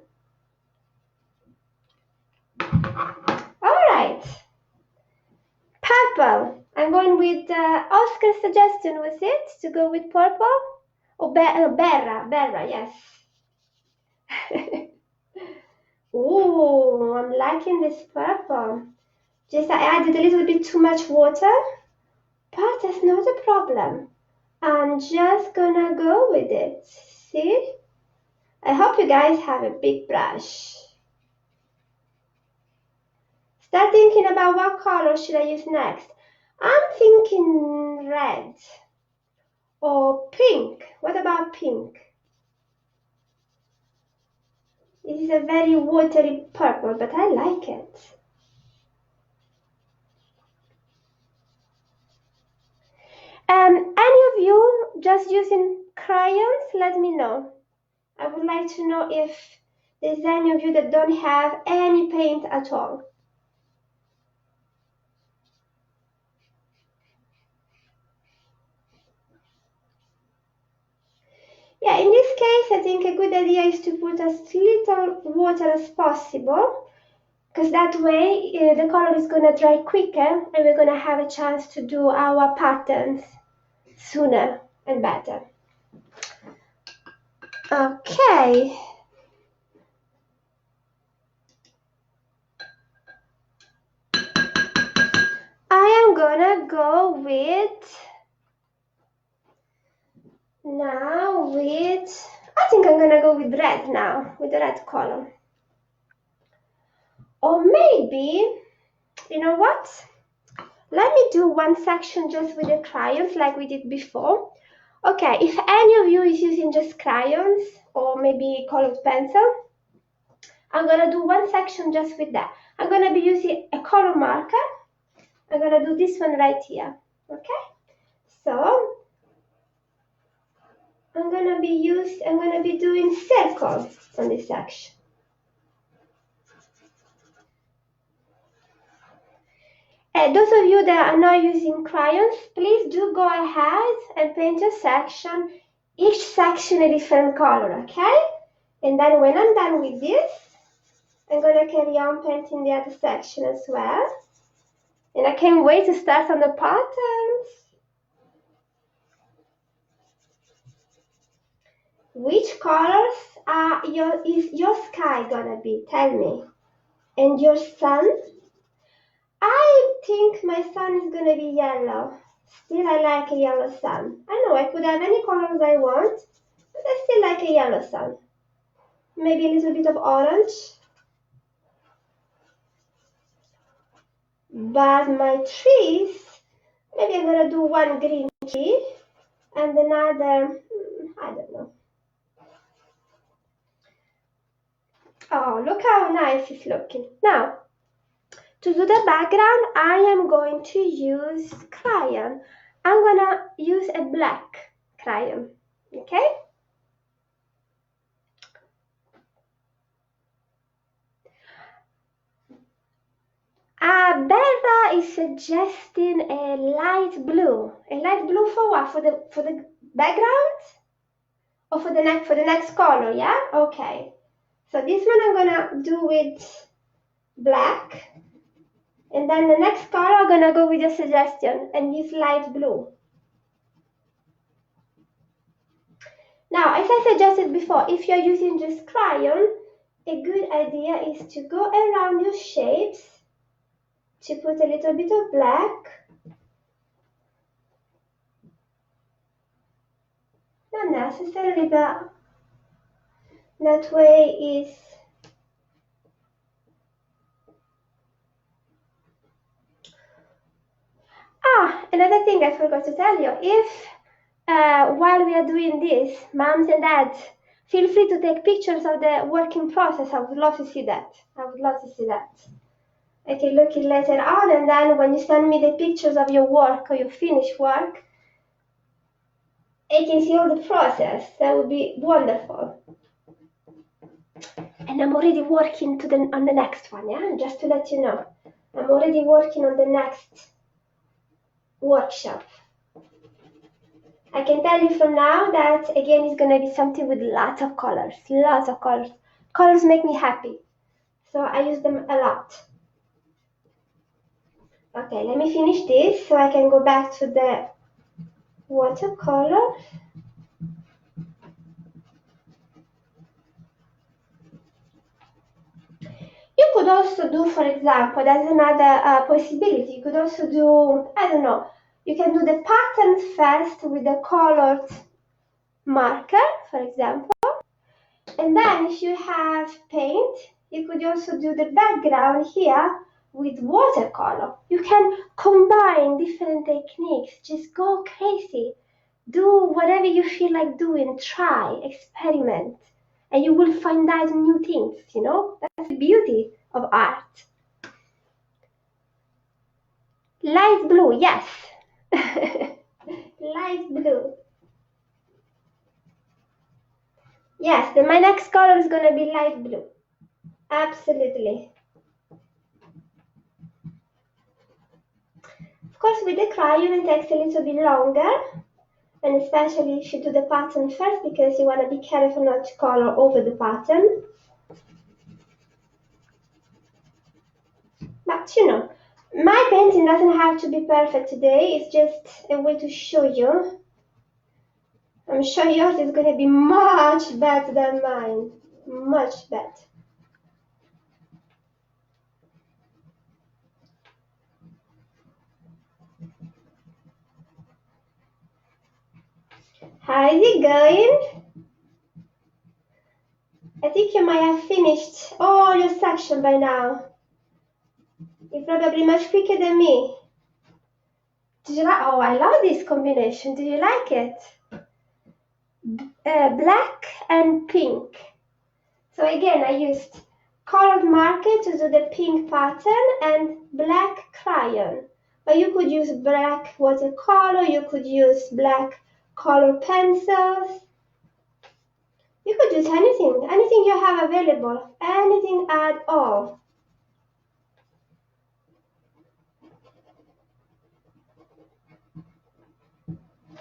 All right. Purple. I'm going with Oscar's suggestion. Was it to go with purple? Oh, Berra. Yes. Ooh, I'm liking this purple. Just I added a little bit too much water, but that's not a problem. I'm just gonna go with it. See? I hope you guys have a big brush. Start thinking about what color should I use next. I'm thinking red or pink. What about pink? It is a very watery purple, but I like it. Any of you just using crayons? Let me know. I would like to know if there's any of you that don't have any paint at all. Yeah, in this case, I think a good idea is to put as little water as possible, because that way the color is going to dry quicker and we're going to have a chance to do our patterns sooner and better. Okay. I am going to go I think I'm going to go with red now, with the red color. Or maybe, you know what? Let me do one section just with the crayons like we did before. Okay, if any of you is using just crayons or maybe colored pencil, I'm gonna do one section just with that. I'm gonna be using a color marker. I'm gonna do this one right here, okay? So, I'm gonna be doing circles on this section. Those of you that are not using crayons, please do go ahead and paint your section, each section a different color, okay? And then when I'm done with this, I'm gonna carry on painting the other section as well. And I can't wait to start on the patterns. Which colors is your sky gonna be? Tell me. And your sun? I think my sun is gonna be yellow. Still, I like a yellow sun. I know I could have any colors I want, but I still like a yellow sun. Maybe a little bit of orange. But my trees, maybe I'm gonna do one green tree and another, I don't know. Oh, look how nice it's looking. Now, to do the background, I am going to use crayon. I'm gonna use a black crayon, okay? Berra is suggesting a light blue. A light blue for what? For the background? Or for the next color, yeah? Okay. So this one I'm gonna do with black. And then the next color I'm gonna go with your suggestion and use light blue. Now, as I suggested before, if you're using just crayon, a good idea is to go around your shapes, to put a little bit of black. Not necessarily, but that way is another thing I forgot to tell you. If while we are doing this, moms and dads, feel free to take pictures of the working process. I would love to see that. I would love to see that. I can look it later on, and then when you send me the pictures of your work or your finished work, I can see all the process. That would be wonderful. And I'm already working on the next one, yeah? Just to let you know. I'm already working on the next workshop. I can tell you from now that, again, it's going to be something with lots of colors. Lots of colors. Colors make me happy. So I use them a lot. Okay, let me finish this so I can go back to the watercolor. You could also do, for example, that's another possibility. You could also do, I don't know, you can do the pattern first with the colored marker, for example. And then if you have paint, you could also do the background here with watercolor. You can combine different techniques. Just go crazy. Do whatever you feel like doing. Try, experiment. And you will find out new things, you know? That's the beauty of art. Light blue, yes. Light blue. Yes, my next color is going to be light blue. Absolutely. Of course, with the crayon, it takes a little bit longer. And especially if you do the pattern first, because you want to be careful not to color over the pattern. But you know, my painting doesn't have to be perfect today. It's just a way to show you. I'm sure yours is going to be much better than mine. Much better. How is it going? I think you might have finished all your section by now. You're probably much quicker than me. Did you like? Oh, I love this combination. Do you like it? Black and pink. So again, I used colored marker to do the pink pattern and black crayon. But you could use black watercolor, you could use black color pencils. You could use anything you have available, anything at all.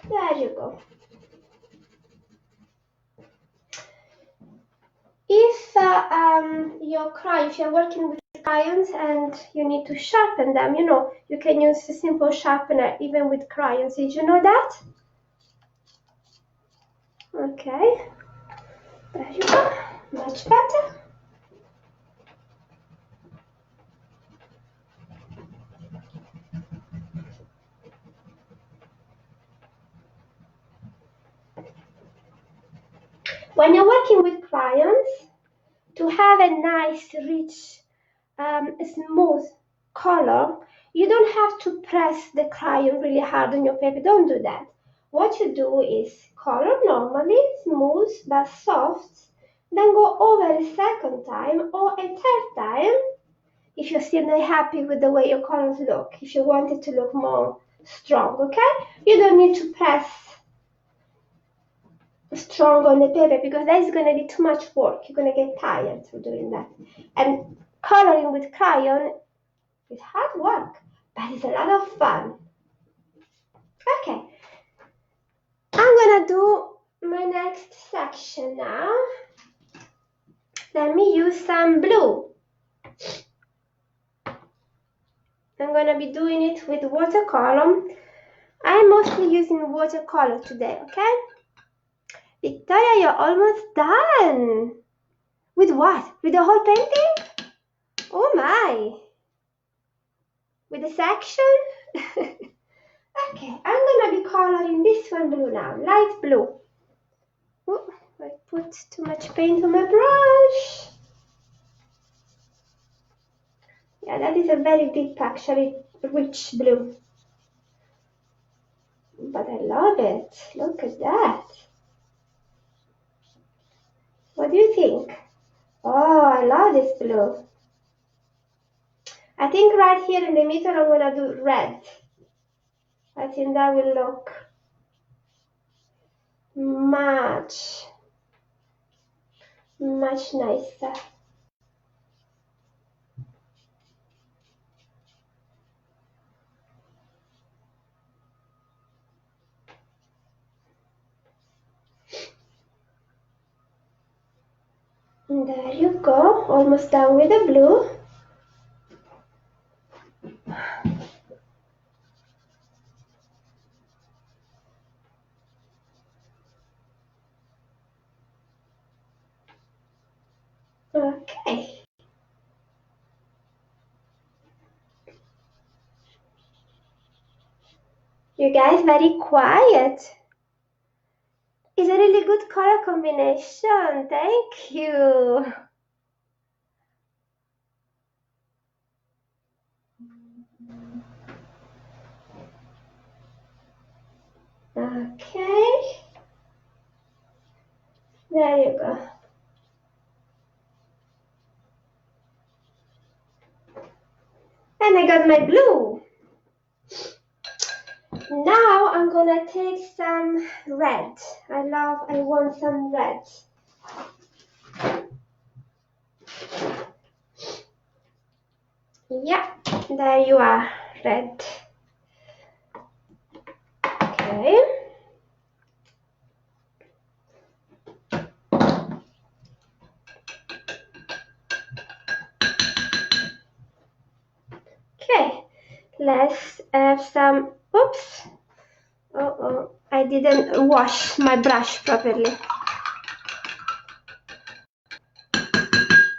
There you go. If if you're working with crayons and you need to sharpen them, you can use a simple sharpener even with crayons. Did you know that? Okay, there you go, much better. When you're working with crayons, to have a nice, rich, smooth color, you don't have to press the crayon really hard on your paper. Don't do that. What you do is color normally, smooth but soft, then go over a second time or a third time if you're still not happy with the way your colors look, if you want it to look more strong, okay? You don't need to press strong on the paper because that is going to be too much work. You're going to get tired of doing that. And coloring with crayon is hard work, but it's a lot of fun. Okay, I'm going to do my next section now. Let me use some blue. I'm going to be doing it with watercolor. I'm mostly using watercolor today, okay? Victoria, you're almost done. With what? With the whole painting? Oh my. With the section? Okay, I'm gonna be coloring this one blue now, light blue. Oh, I put too much paint on my brush. Yeah, that is a very deep, actually, rich blue. But I love it. Look at that. What do you think? Oh, I love this blue. I think right here in the middle I'm gonna do red. I think that will look much nicer. And there you go, almost done with the blue. Okay. You guys very quiet. It's a really good color combination. Thank you. Okay. There you go. And I got my blue. Now I'm gonna take some red. I want some red. Yeah, there you are, red. Okay. Okay, let's have some, oops. Uh-oh, I didn't wash my brush properly.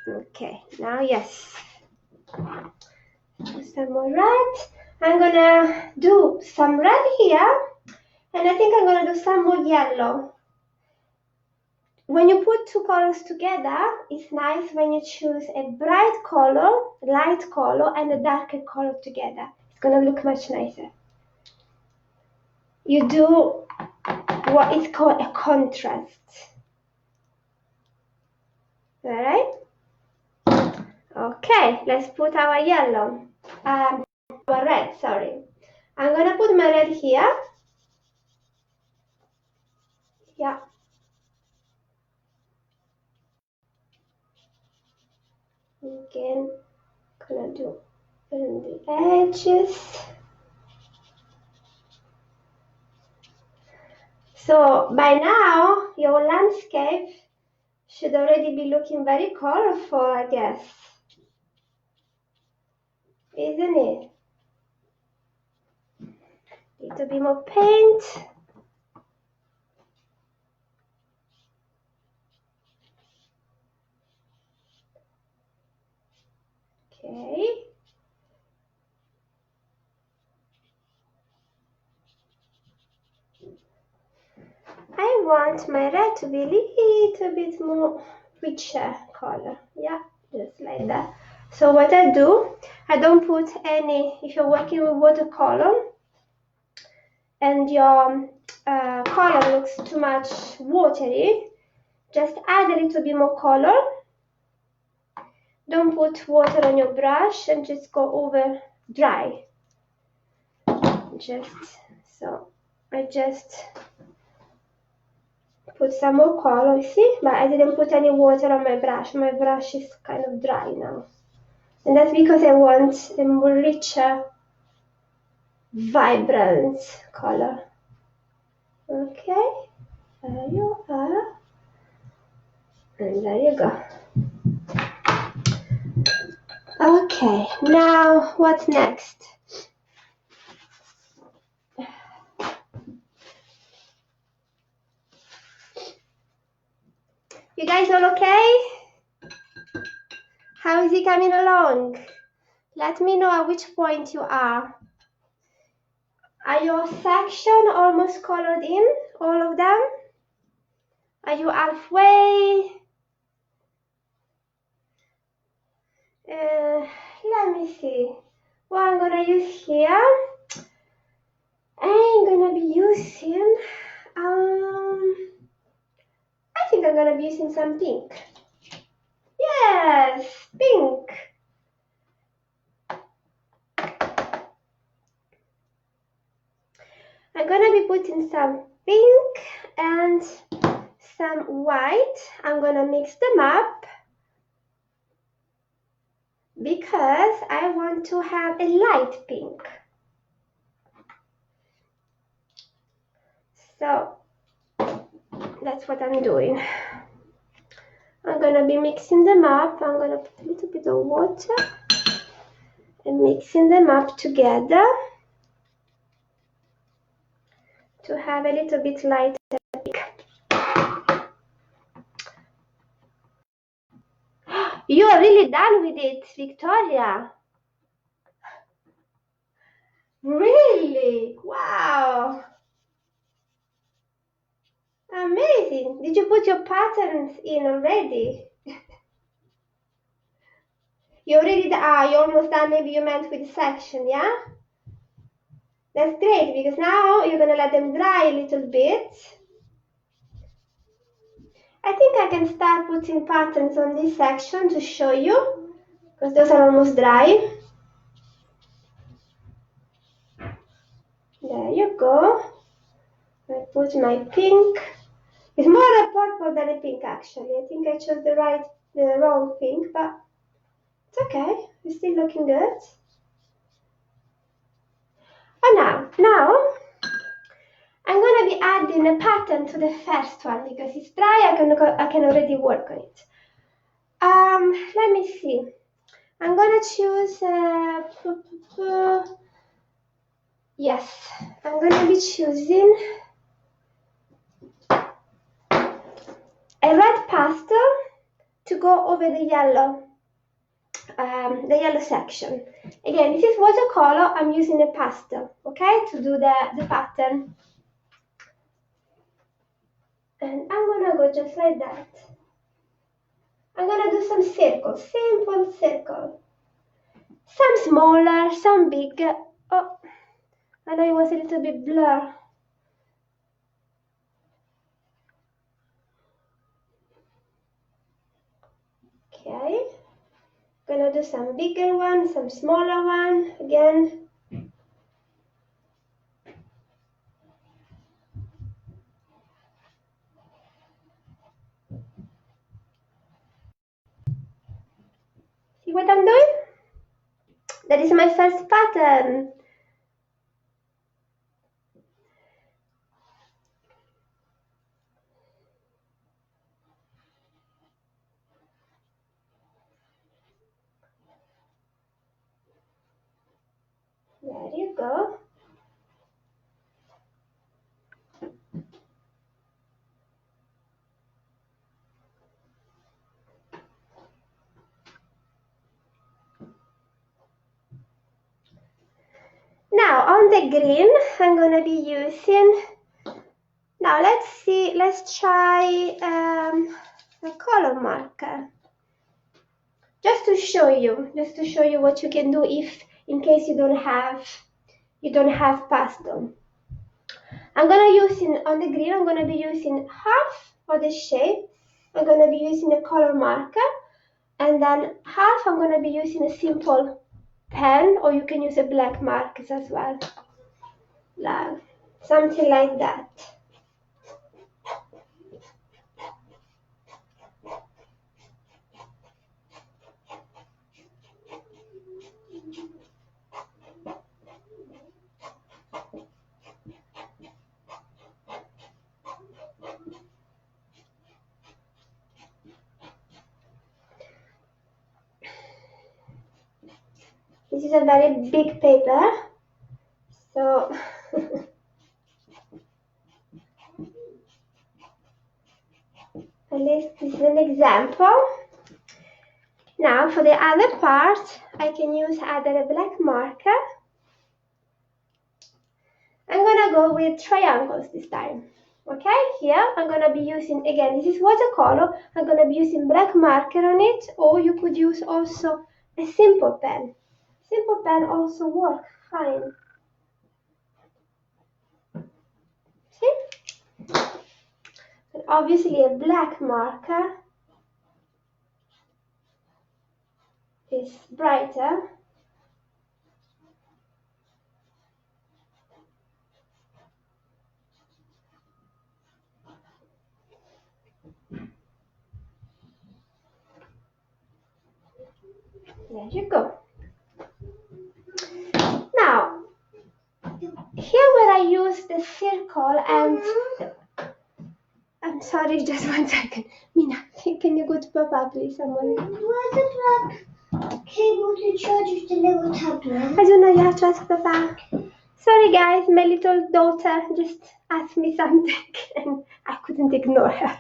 Okay, now yes. Some more red. I'm gonna do some red here, and I think I'm gonna do some more yellow. When you put two colors together, it's nice when you choose a bright color, light color, and a darker color together. It's gonna look much nicer. You do what is called a contrast. Alright? Okay, let's put our yellow. Our red, sorry. I'm gonna put my red here. Yeah. Again, gonna do on the edges. So by now, your landscape should already be looking very colorful, I guess. Isn't it? Little bit more paint. Okay. I want my red to be a little bit more richer color. Yeah, just like that. So what I do, I don't put any, if you're working with watercolor and your color looks too much watery, just add a little bit more color. Don't put water on your brush and just go over dry. So I just put some more color, you see, but I didn't put any water on my brush. My brush is kind of dry now. And that's because I want a more richer, vibrant color. Okay, there you are. And there you go. Okay, now what's next? You guys all okay? How is it coming along? Let me know at which point you are. Are your section almost colored in, all of them? Are you halfway? Let me see. What I'm gonna use here, I'm gonna be using, I think I'm gonna be using some pink. Yes, pink. I'm gonna be putting some pink and some white. I'm gonna mix them up because I want to have a light pink. So that's what I'm doing. I'm gonna be mixing them up. I'm gonna put a little bit of water and mixing them up together to have a little bit lighter pink. You are really done with it, Victoria. Really? Wow. Amazing. Did you put your patterns in already? You already, you're almost done. Maybe you meant with the section, yeah? That's great, because now you're gonna let them dry a little bit. I think I can start putting patterns on this section to show you, because those are almost dry. There you go. I put my pink. It's more a purple than a pink, actually. I think I chose the wrong pink, but it's okay. It's still looking good. And now I'm gonna be adding a pattern to the first one because it's dry. I can already work on it. Let me see. I'm gonna choose. Yes, I'm gonna be choosing a red pastel to go over the yellow section. Again, this is watercolor. I'm using a pastel, okay, to do the pattern. And I'm gonna go just like that. I'm gonna do some circles, simple circle. Some smaller, some bigger. Oh, I know it was a little bit blur. Okay, gonna do some bigger one, some smaller one again. See what I'm doing? That is my first pattern. There you go. Now on the green, I'm gonna be using, now let's try a color marker. Just to show you what you can do if, in case you don't have pastel. I'm gonna use on the green, I'm gonna be using half of the shape. I'm gonna be using a color marker, and then half I'm gonna be using a simple pen, or you can use a black markers as well, like something like that. This is a very big paper, so at least this is an example. Now for the other part, I can use either a black marker. I'm gonna go with triangles this time. Okay, here I'm gonna be using, again, this is watercolor. I'm gonna be using black marker on it, or you could use also a simple pen. Simple pen also works fine. See? But obviously a black marker is brighter. There you go. Now, here where I use the circle and... I'm sorry, just 1 second. Mina, can you go to Papa, please? Someone. Where's the plug cable to charge the little tablet? I don't know, you have to ask Papa. Sorry guys, my little daughter just asked me something and I couldn't ignore her.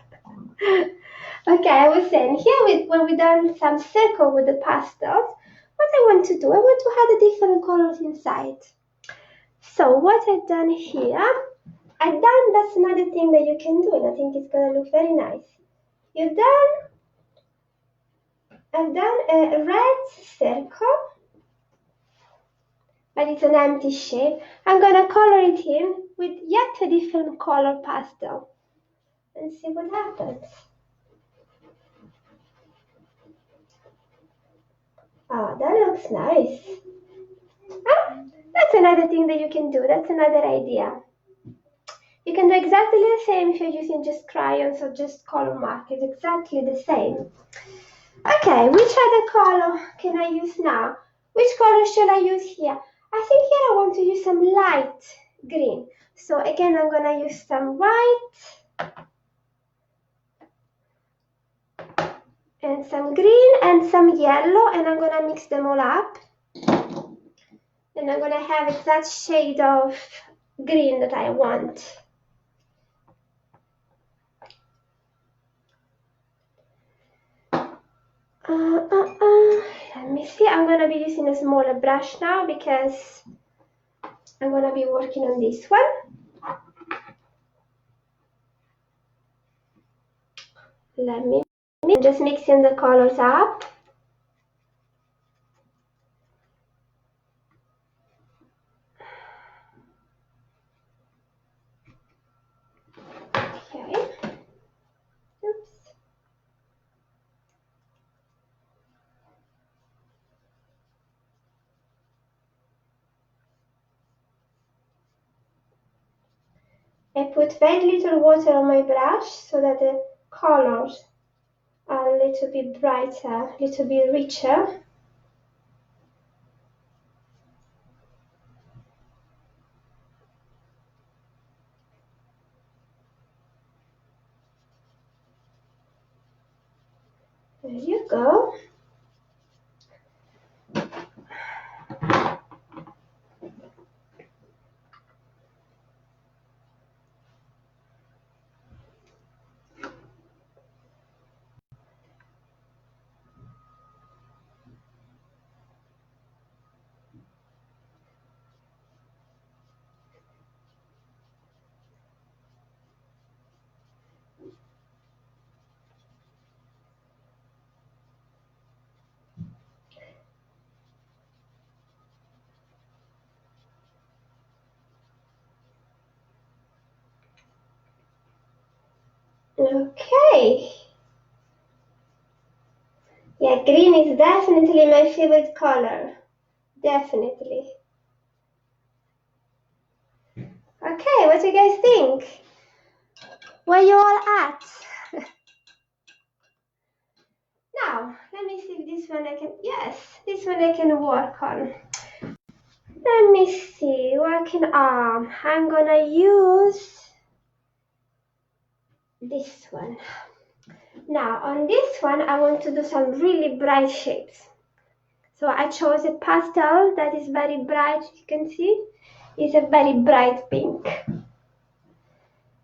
Okay, I was saying, here when we done some circle with the pastels, what I want to do, I want to add the different colors inside. So what I've done here, that's another thing that you can do, and I think it's gonna look very nice. I've done a red circle, but it's an empty shape. I'm gonna color it in with yet a different color pastel and see what happens. Oh, that looks nice. Ah, that's another thing that you can do. That's another idea. You can do exactly the same if you're using just crayons or just color markers, exactly the same. Okay, which other color can I use now? Which color shall I use here? I think here I want to use some light green. So again, I'm gonna use some white and some green and some yellow, and I'm gonna mix them all up. And I'm gonna have exact shade of green that I want. Let me see, I'm gonna be using a smaller brush now because I'm gonna be working on this one. I'm just mixing the colors up. Okay. Oops. I put very little water on my brush so that the colors are a little bit brighter, a little bit richer. There you go. Okay. Yeah, green is definitely my favorite color. Definitely. Okay, what do you guys think? Where you all at? Now, let me see if this one I can, yes, this one I can work on. Let me see, working arm. I'm gonna use this one. Now, on this one, I want to do some really bright shapes. So I chose a pastel that is very bright, you can see. It's a very bright pink.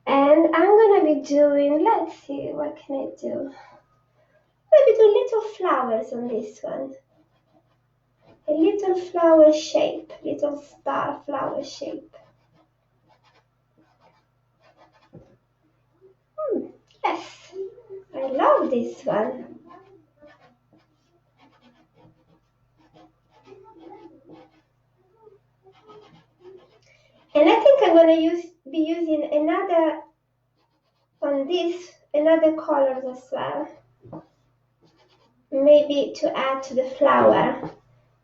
And I'm gonna be doing, let's see, what can I do? Maybe do little flowers on this one. A little flower shape, little star flower shape. Yes, I love this one. And I think I'm gonna be using another on this, another colors as well. Maybe to add to the flower.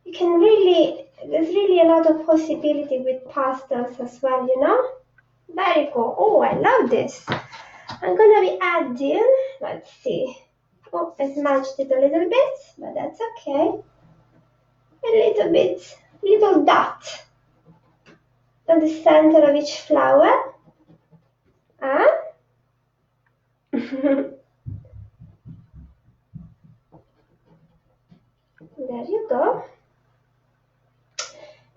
You can really, there's really a lot of possibility with pastels as well, you know? Very cool. Oh, I love this. I'm gonna be adding, let's see. Oh, I smudged it a little bit, but that's okay. A little bit, little dot on the center of each flower. There you go.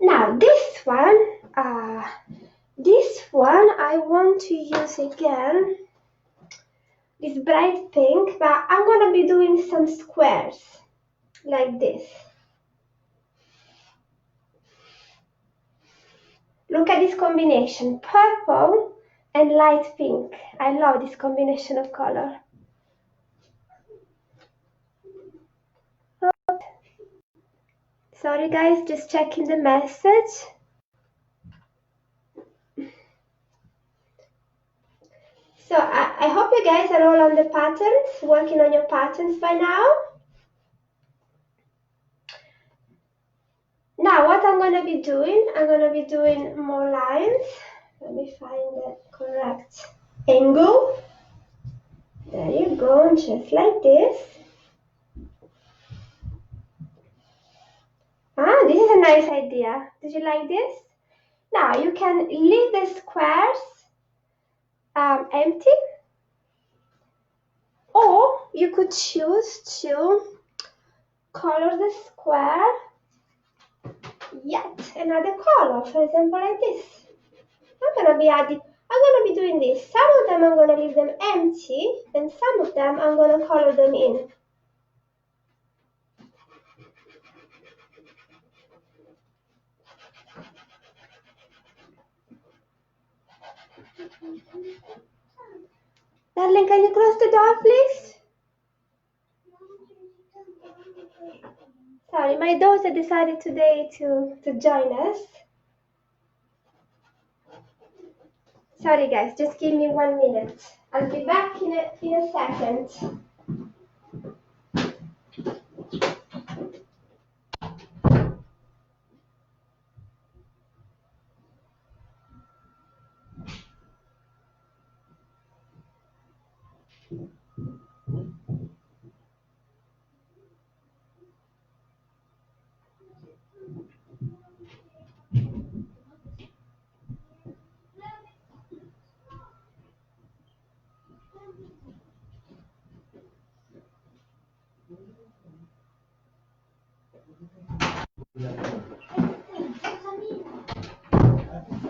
Now this one I want to use again this bright pink, but I'm gonna be doing some squares like this. Look at this combination, purple and light pink. I love this combination of color. Sorry guys, just checking the message. So I hope you guys are all on the patterns, working on your patterns by now. Now what I'm going to be doing, I'm going to be doing more lines. Let me find the correct angle. There you go, just like this. This is a nice idea. Did you like this? Now you can leave the squares empty, or you could choose to color the square yet another color, for example like this. I'm gonna be doing this. Some of them I'm gonna leave them empty, and some of them I'm gonna color them in. Darling, can you close the door, please? Sorry, my daughter decided today to join us. Sorry guys, just give me 1 minute. I'll be back in a second.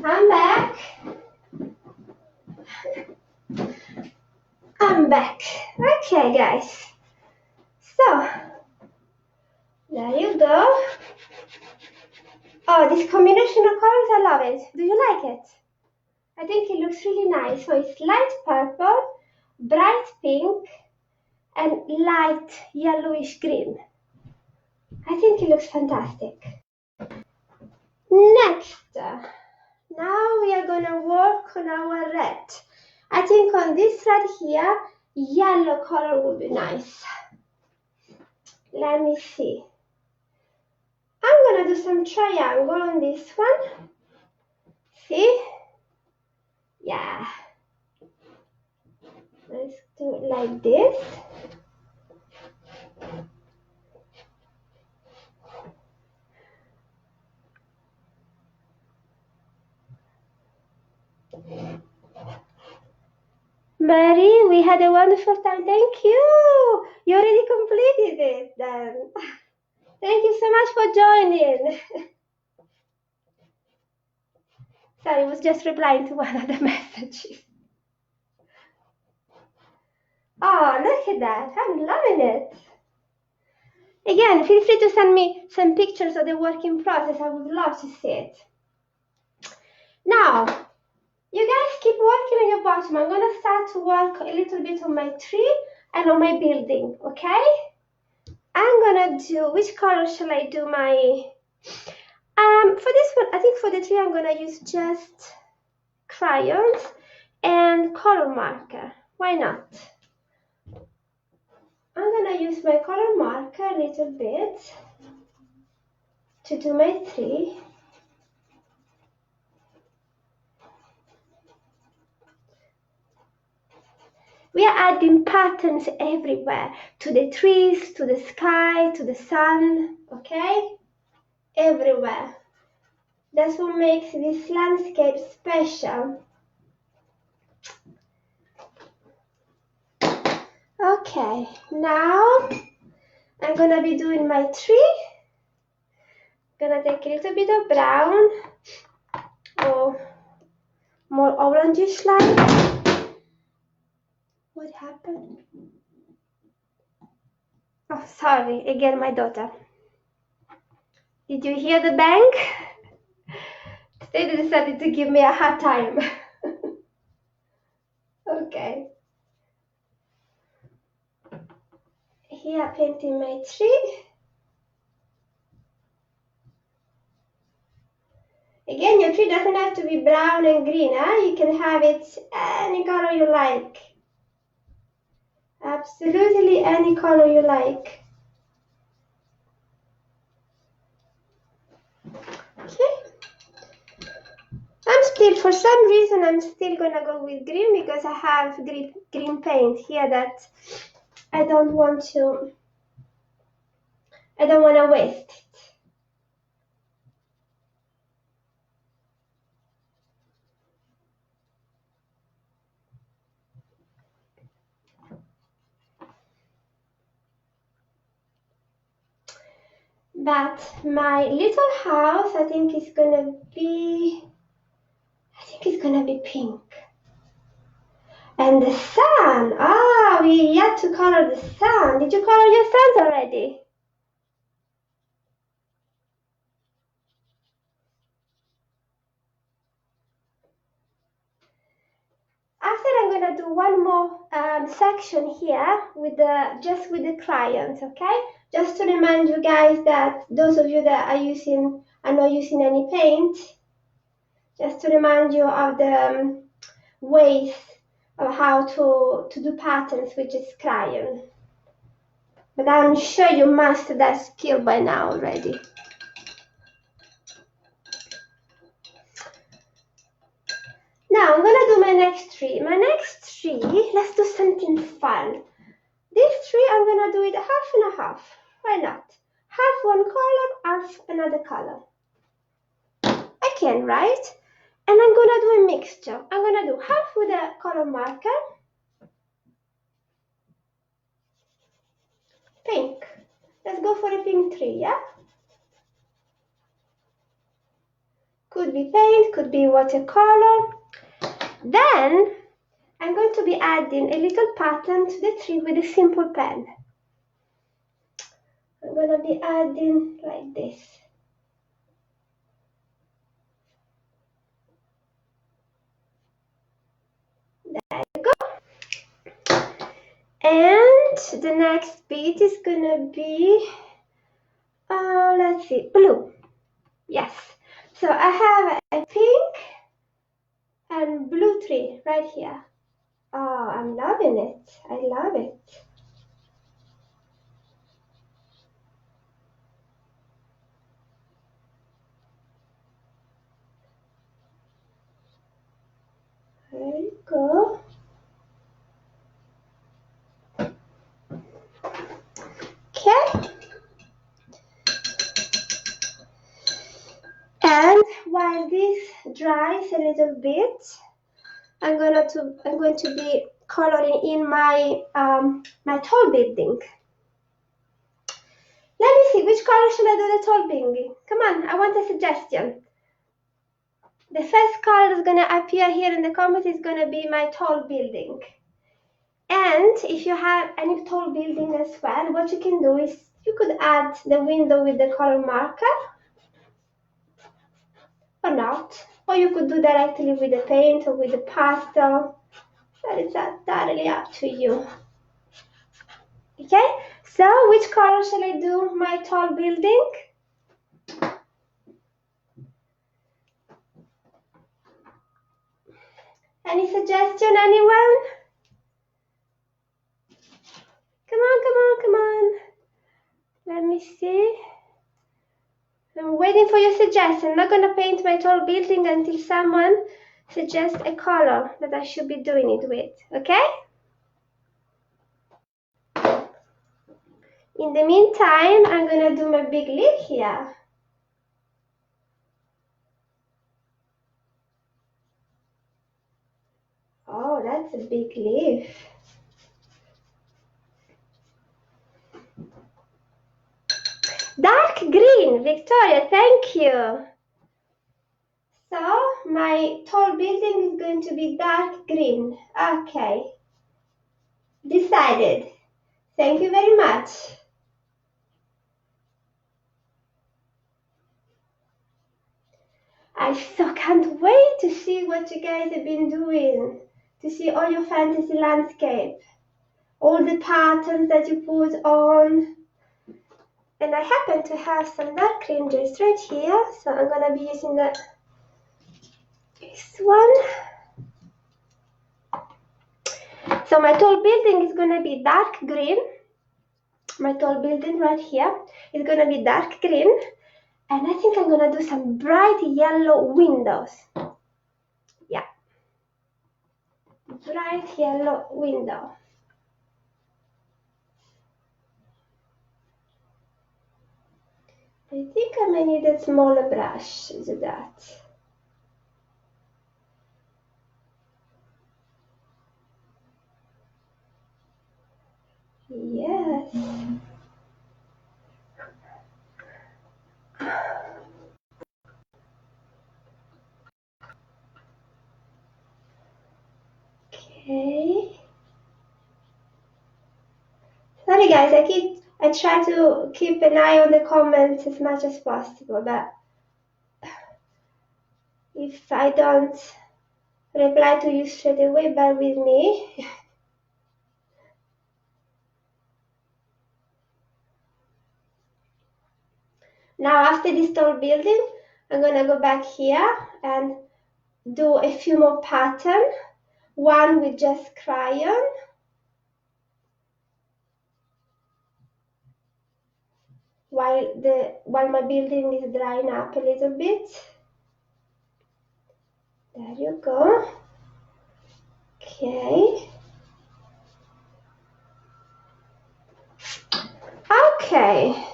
I'm back. I'm back. Okay, guys. So, there you go. Oh, this combination of colors, I love it. Do you like it? I think it looks really nice. So it's light purple, bright pink, and light yellowish green. I think it looks fantastic. Next, now we are gonna work on our red. I think on this red here, yellow color would be nice. Let me see. I'm gonna do some triangle on this one. See? Yeah. Let's do it like this. Mary, we had a wonderful time. Thank you. You already completed it then. Thank you so much for joining. Sorry, I was just replying to one of the messages. Oh, look at that. I'm loving it. Again, feel free to send me some pictures of the working process. I would love to see it. Now, you guys keep working on your bottom. I'm going to start to work a little bit on my tree and on my building, okay? I'm going to do, which color shall I do my, for this one, I think for the tree I'm going to use just crayons and color marker. Why not? I'm going to use my color marker a little bit to do my tree. We are adding patterns everywhere, to the trees, to the sky, to the sun, okay? Everywhere. That's what makes this landscape special. Okay, now I'm gonna be doing my tree. Gonna take a little bit of brown or more orangish light. What happened? Oh, sorry, again my daughter. Did you hear the bang? They decided to give me a hard time. Okay. Here, painting my tree. Again, your tree doesn't have to be brown and green, huh? You can have it any color you like. Absolutely any color you like. Okay. For some reason, I'm still gonna go with green because I have green paint here that I don't want to waste it. But my little house, I think it's gonna be pink. And the sun, we yet to color the sun. Did you color your suns already? After I'm gonna do one more section here with just with the crayons, okay? Just to remind you guys that those of you that are not using any paint, just to remind you of the ways of how to do patterns with just crayon. But I'm sure you mastered that skill by now already. Now I'm gonna do my next tree. My next tree, let's do something fun. This tree, I'm gonna do it half and a half. Why not? Half one color, half another color. I can, right? And I'm gonna do a mixture. I'm gonna do half with a color marker. Pink. Let's go for a pink tree, yeah? Could be paint, could be watercolor. Then I'm going to be adding a little pattern to the tree with a simple pen. I'm going to be adding like this. There you go. And the next bit is going to be, let's see, blue. Yes. So I have a pink and blue tree right here. Oh, I'm loving it. I love it. There you go. Okay. And while this dries a little bit, I'm going to be coloring in my my tall building. Let me see, which color should I do the tall building? Come on, I want a suggestion. The first color that's going to appear here in the comments is going to be my tall building. And if you have any tall building as well, what you can do is you could add the window with the color marker or not. Or you could do directly with the paint or with the pastel. That is totally up to you. Okay, so which color shall I do my tall building? Any suggestion, anyone? Come on, come on, come on. Let me see. I'm waiting for your suggestion. I'm not going to paint my tall building until someone suggests a color that I should be doing it with, okay? In the meantime, I'm going to do my big leaf here. Oh, that's a big leaf. Dark green, Victoria, thank you. So, my tall building is going to be dark green. Okay. Decided. Thank you very much. I so can't wait to see what you guys have been doing. To see all your fantasy landscape. All the patterns that you put on. And I happen to have some dark green just right here. So I'm going to be using this one. So my tall building is going to be dark green. My tall building right here is going to be dark green. And I think I'm going to do some bright yellow windows. Yeah. Bright yellow window. I think I may need a smaller brush to do that. Yes. Okay. Sorry guys, I try to keep an eye on the comments as much as possible, but if I don't reply to you straight away, bear with me. Now after this tall building, I'm gonna go back here and do a few more patterns. One with just crayon. While my building is drying up a little bit. There you go. Okay. Okay.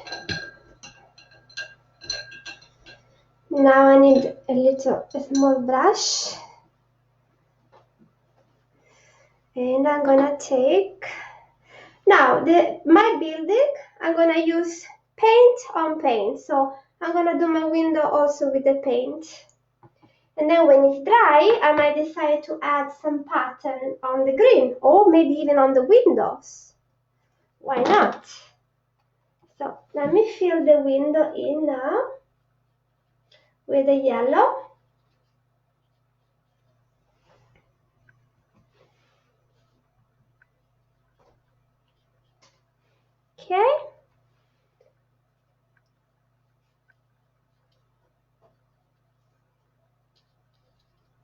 Now I need a small brush. And I'm gonna take, now my building, I'm gonna use paint on paint. So I'm gonna do my window also with the paint. And then when it's dry, I might decide to add some pattern on the green or maybe even on the windows. Why not? So let me fill the window in now with the yellow. Okay.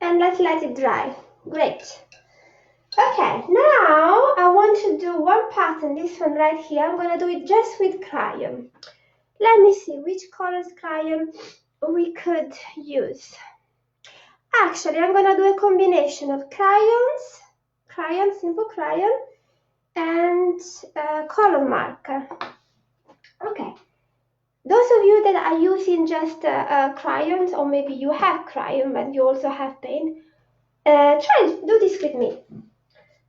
And let's let it dry. Great. Okay, now I want to do one pattern, this one right here. I'm gonna do it just with crayon. Let me see which colors crayon we could use. Actually, I'm gonna do a combination of simple crayon, and color marker. Okay, those of you that are using just crayons, or maybe you have crayon but you also have paint, try to do this with me.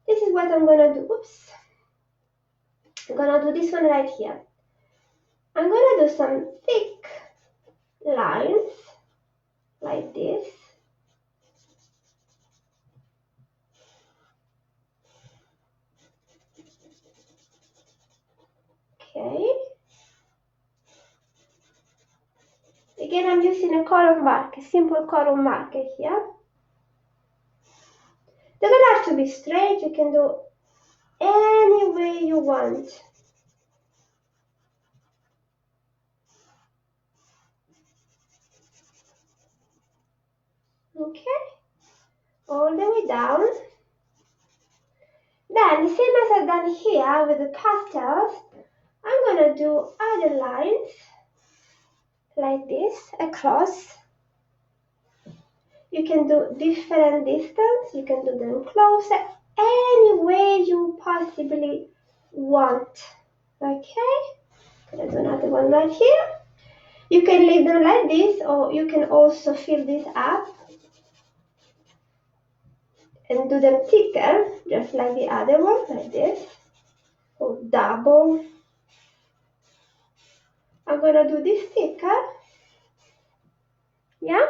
This is what I'm gonna do. Oops. I'm gonna do this one right here. I'm gonna do some thick lines like this. Okay. Again, I'm using a color marker, simple color marker here. They don't have to be straight, you can do any way you want. Okay, all the way down. Then, the same as I've done here with the pastels, I'm gonna do other lines like this across. You can do different distance, you can do them closer, any way you possibly want. Okay, gonna do another one right here. You can leave them like this, or you can also fill this up and do them thicker, just like the other one, like this, or double. I'm gonna do this thicker, yeah?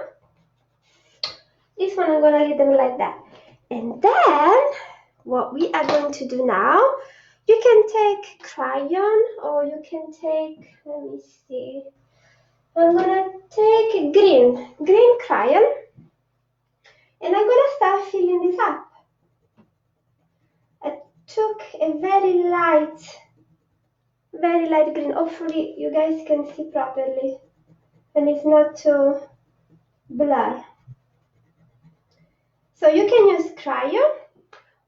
This one I'm gonna leave them like that. And then, what we are going to do now, you can take crayon, or you can take, let me see, I'm gonna take green crayon, and I'm gonna start filling this up. I took a very light green. Hopefully you guys can see properly and it's not too blur. So you can use crayon,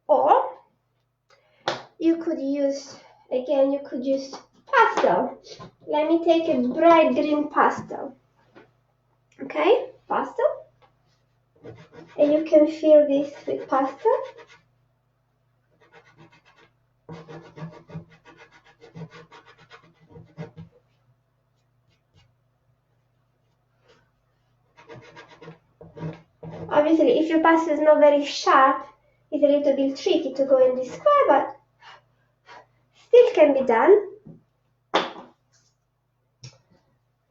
or you could use, again, you could use pastel. Let me take a bright green pastel. Okay, pastel. And you can fill this with pastel. Obviously, if your pastel is not very sharp, it's a little bit tricky to go in this square, but still can be done.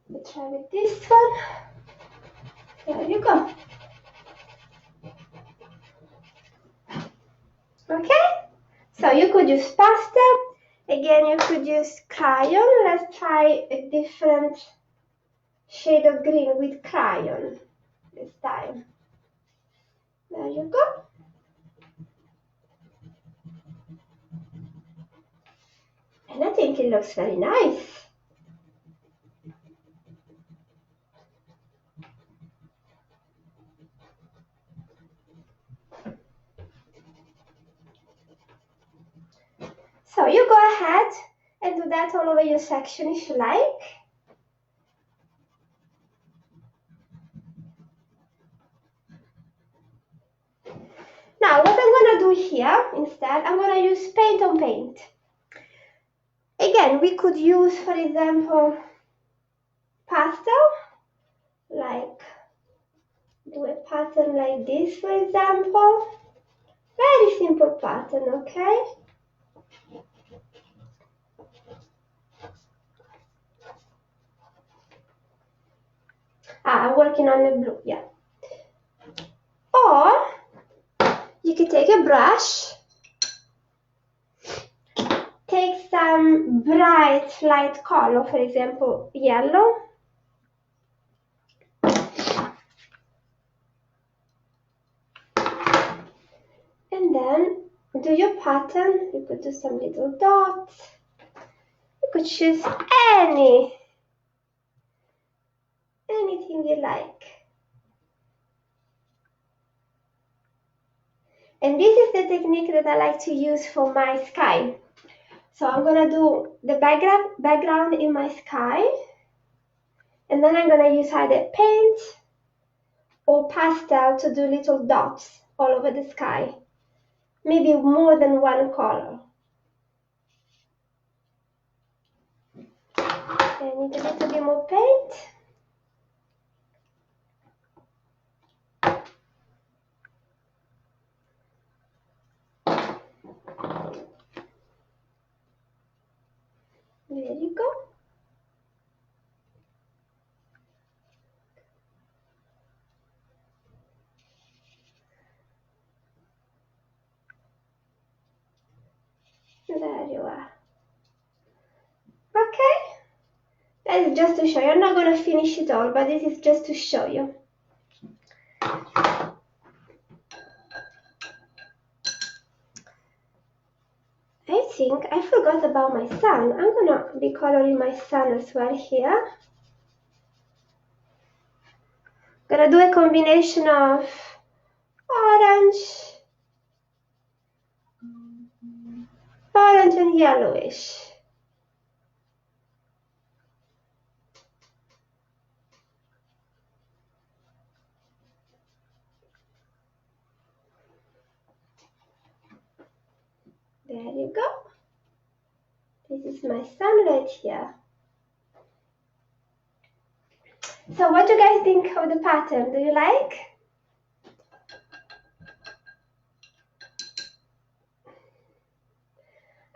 Let's try with this one. There you go. Okay, so you could use pastel. Again, you could use crayon. Let's try a different shade of green with crayon this time. There you go. And I think it looks very nice. So you go ahead and do that all over your section if you like. Now what I'm gonna do here instead, I'm gonna use paint on paint. Again, we could use, for example, pastel, like do a pattern like this, for example. Very simple pattern, okay? I'm working on the blue, yeah. Or you could take a brush, take some bright light color, for example, yellow. And then do your pattern. You could do some little dots. You could choose anything you like. And this is the technique that I like to use for my sky. So I'm gonna do the background in my sky, and then I'm gonna use either paint or pastel to do little dots all over the sky. Maybe more than one color. I need a little bit more paint. There you go. There you are. Okay. That's just to show you. I'm not going to finish it all, but this is just to show you. I think I forgot about my sun. I'm going to be coloring my sun as well here. Gonna do a combination of orange and yellowish. There you go. This is my sun right here. So what do you guys think of the pattern? Do you like?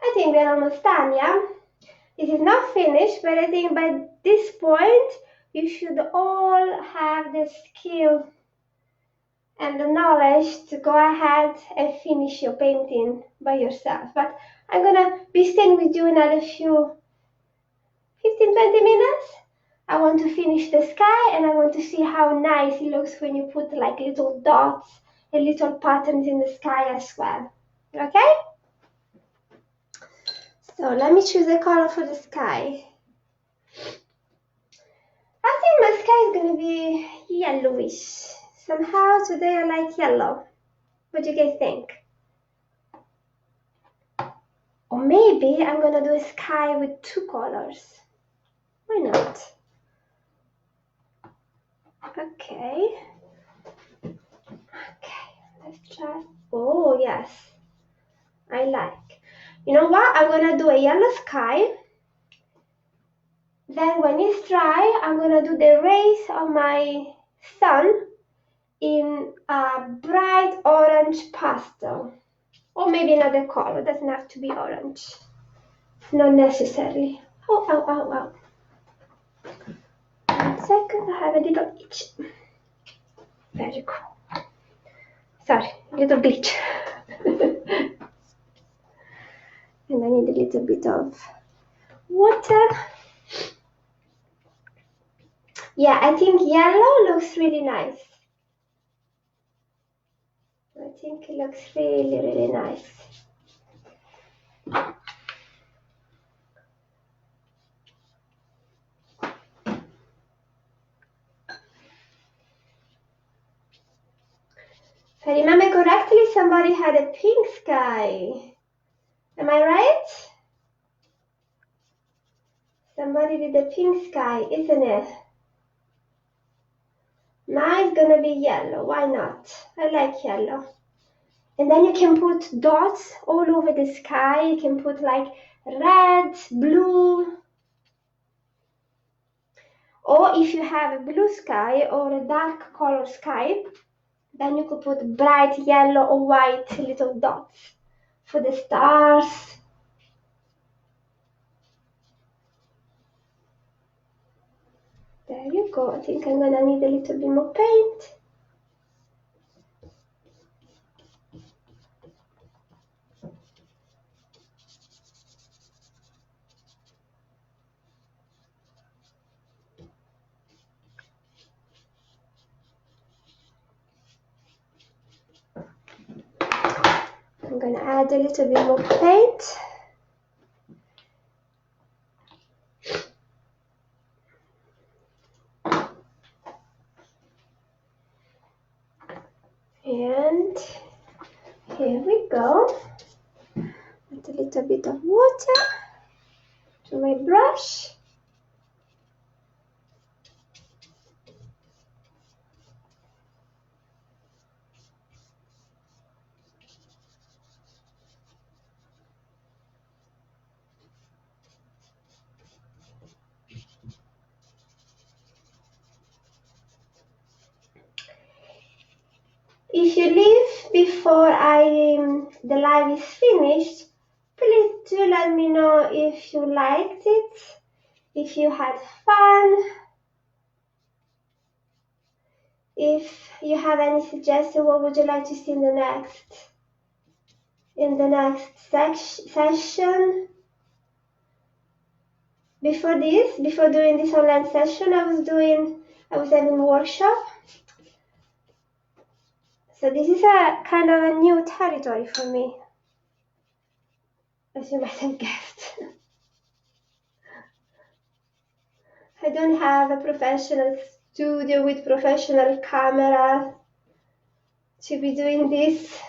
I think we're almost done, yeah? This is not finished, but I think by this point you should all have the skill and the knowledge to go ahead and finish your painting by yourself. But I'm gonna be staying with you another few 15-20 minutes. I want to finish the sky, and I want to see how nice it looks when you put like little dots and little patterns in the sky as well. Okay? So let me choose a color for the sky. I think my sky is gonna be yellowish. Somehow today I like yellow. What do you guys think? Or maybe I'm gonna do a sky with two colors. Why not? Okay. Okay, let's try. Oh, yes. I like. You know what? I'm gonna do a yellow sky. Then when it's dry, I'm gonna do the rays of my sun in a bright orange pastel. Or maybe another color. It doesn't have to be orange. Not necessarily. Oh, ow, ow, ow. 1 second, I have a little itch. Very cool. Sorry, little glitch. And I need a little bit of water. Yeah, I think yellow looks really nice. I think it looks really, really nice. If I remember correctly, somebody had a pink sky. Am I right? Somebody did a pink sky, isn't it? Mine's gonna be yellow. Why not? I like yellow. And then you can put dots all over the sky. You can put like red, blue. Or if you have a blue sky or a dark color sky, then you could put bright yellow or white little dots for the stars. There you go. I think I'm gonna need a little bit more paint. I'm gonna add a little bit more paint. And Here we go. With a little bit of water to my brush. If you leave before the live is finished, please do let me know if you liked it, if you had fun, if you have any suggestion, what would you like to see in the next session. Before doing this online session, I was having a workshop. So this is a kind of a new territory for me, as you might have guessed. I don't have a professional studio with professional camera to be doing this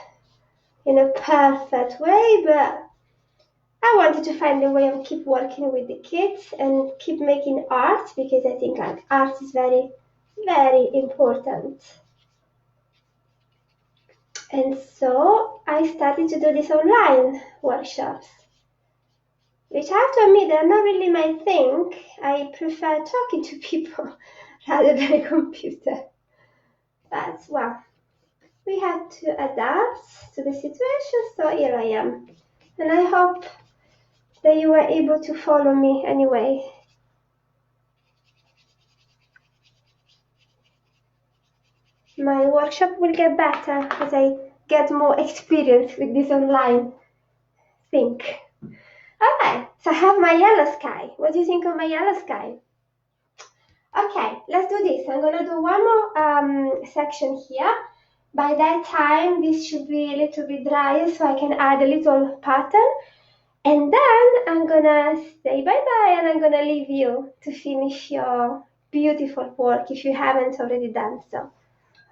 in a perfect way, but I wanted to find a way of keep working with the kids and keep making art, because I think art is very, very important. And so I started to do these online workshops, which I have to admit they're not really my thing. I prefer talking to people rather than a computer. But well, we had to adapt to the situation, so here I am. And I hope that you were able to follow me anyway. My workshop will get better as I get more experience with this online thing. Alright, so I have my yellow sky. What do you think of my yellow sky? Okay, let's do this. I'm gonna do one more section here. By that time, this should be a little bit drier, so I can add a little pattern. And then I'm gonna say bye-bye, and I'm gonna leave you to finish your beautiful work if you haven't already done so.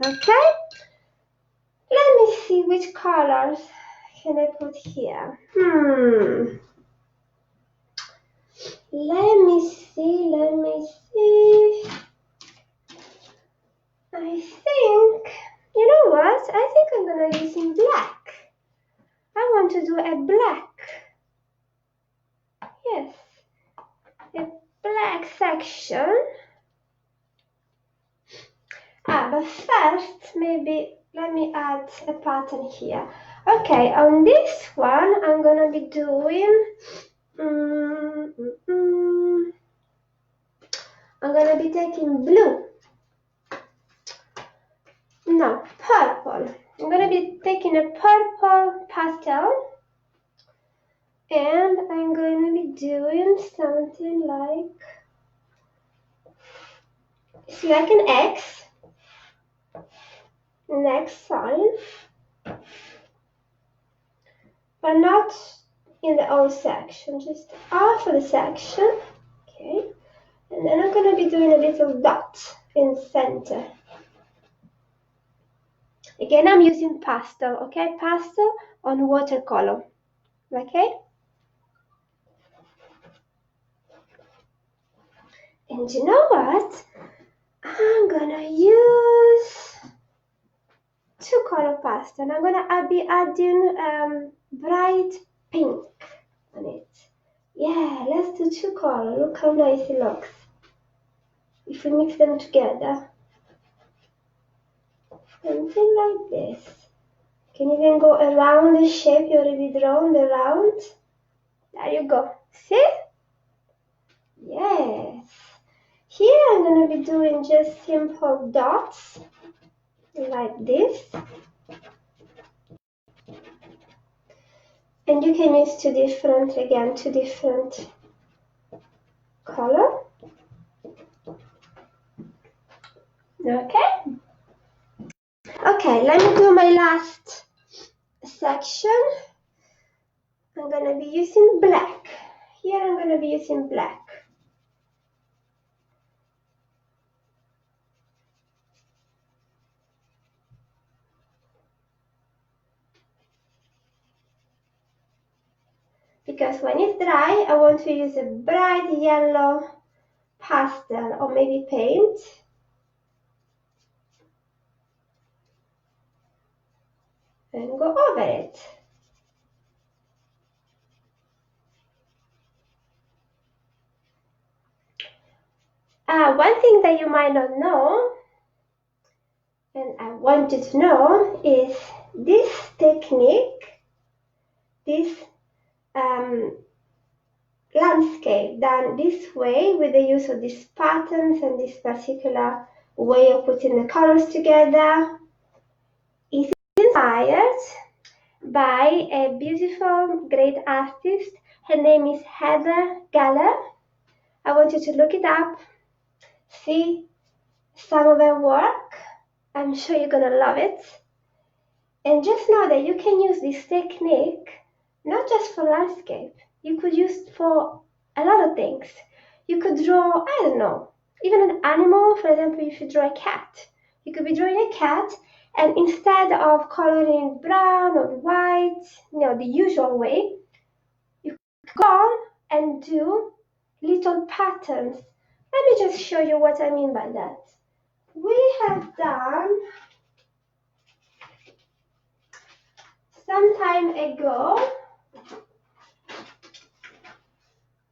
Okay? Let me see which colors can I put here. Let me see. I think, you know what? I think I'm gonna use in black. I want to do a black. Yes, a black section. But first, maybe let me add a pattern here. Okay, on this one, I'm gonna be doing. I'm gonna be taking blue. No, purple. I'm gonna be taking a purple pastel, and I'm going to be doing something like, it's like an X, an X sign, but not in the whole section, just half of the section. Okay, and then I'm going to be doing a little dot in the center. Again, I'm using pastel, okay? Pastel on watercolor, okay? And you know what? I'm gonna use two color pastel. I'm gonna be adding bright pink on it. Yeah, let's do two colors. Look how nice it looks if we mix them together. Something like this. You can even go around the shape you already drawn, the round. There you go. See? Yes. Here I'm going to be doing just simple dots like this. And you can use two different color. Okay. Okay, let me do my last section. I'm going to be using black. Here I'm going to be using black. because when it's dry, I want to use a bright yellow pastel or maybe paint. And go over it. One thing that you might not know, and I want you to know, is this technique, this landscape done this way with the use of these patterns and this particular way of putting the colors together is inspired by a beautiful, great artist. Her name is Heather Galler. I want you to look it up, see some of her work. I'm sure you're gonna love it. And just know that you can use this technique not just for landscape. You could use it for a lot of things. You could draw, I don't know, even an animal. For example, if you draw a cat, you could be drawing a cat, and instead of coloring brown or white, the usual way, you could go on and do little patterns. Let me just show you what I mean by that. We have done some time ago,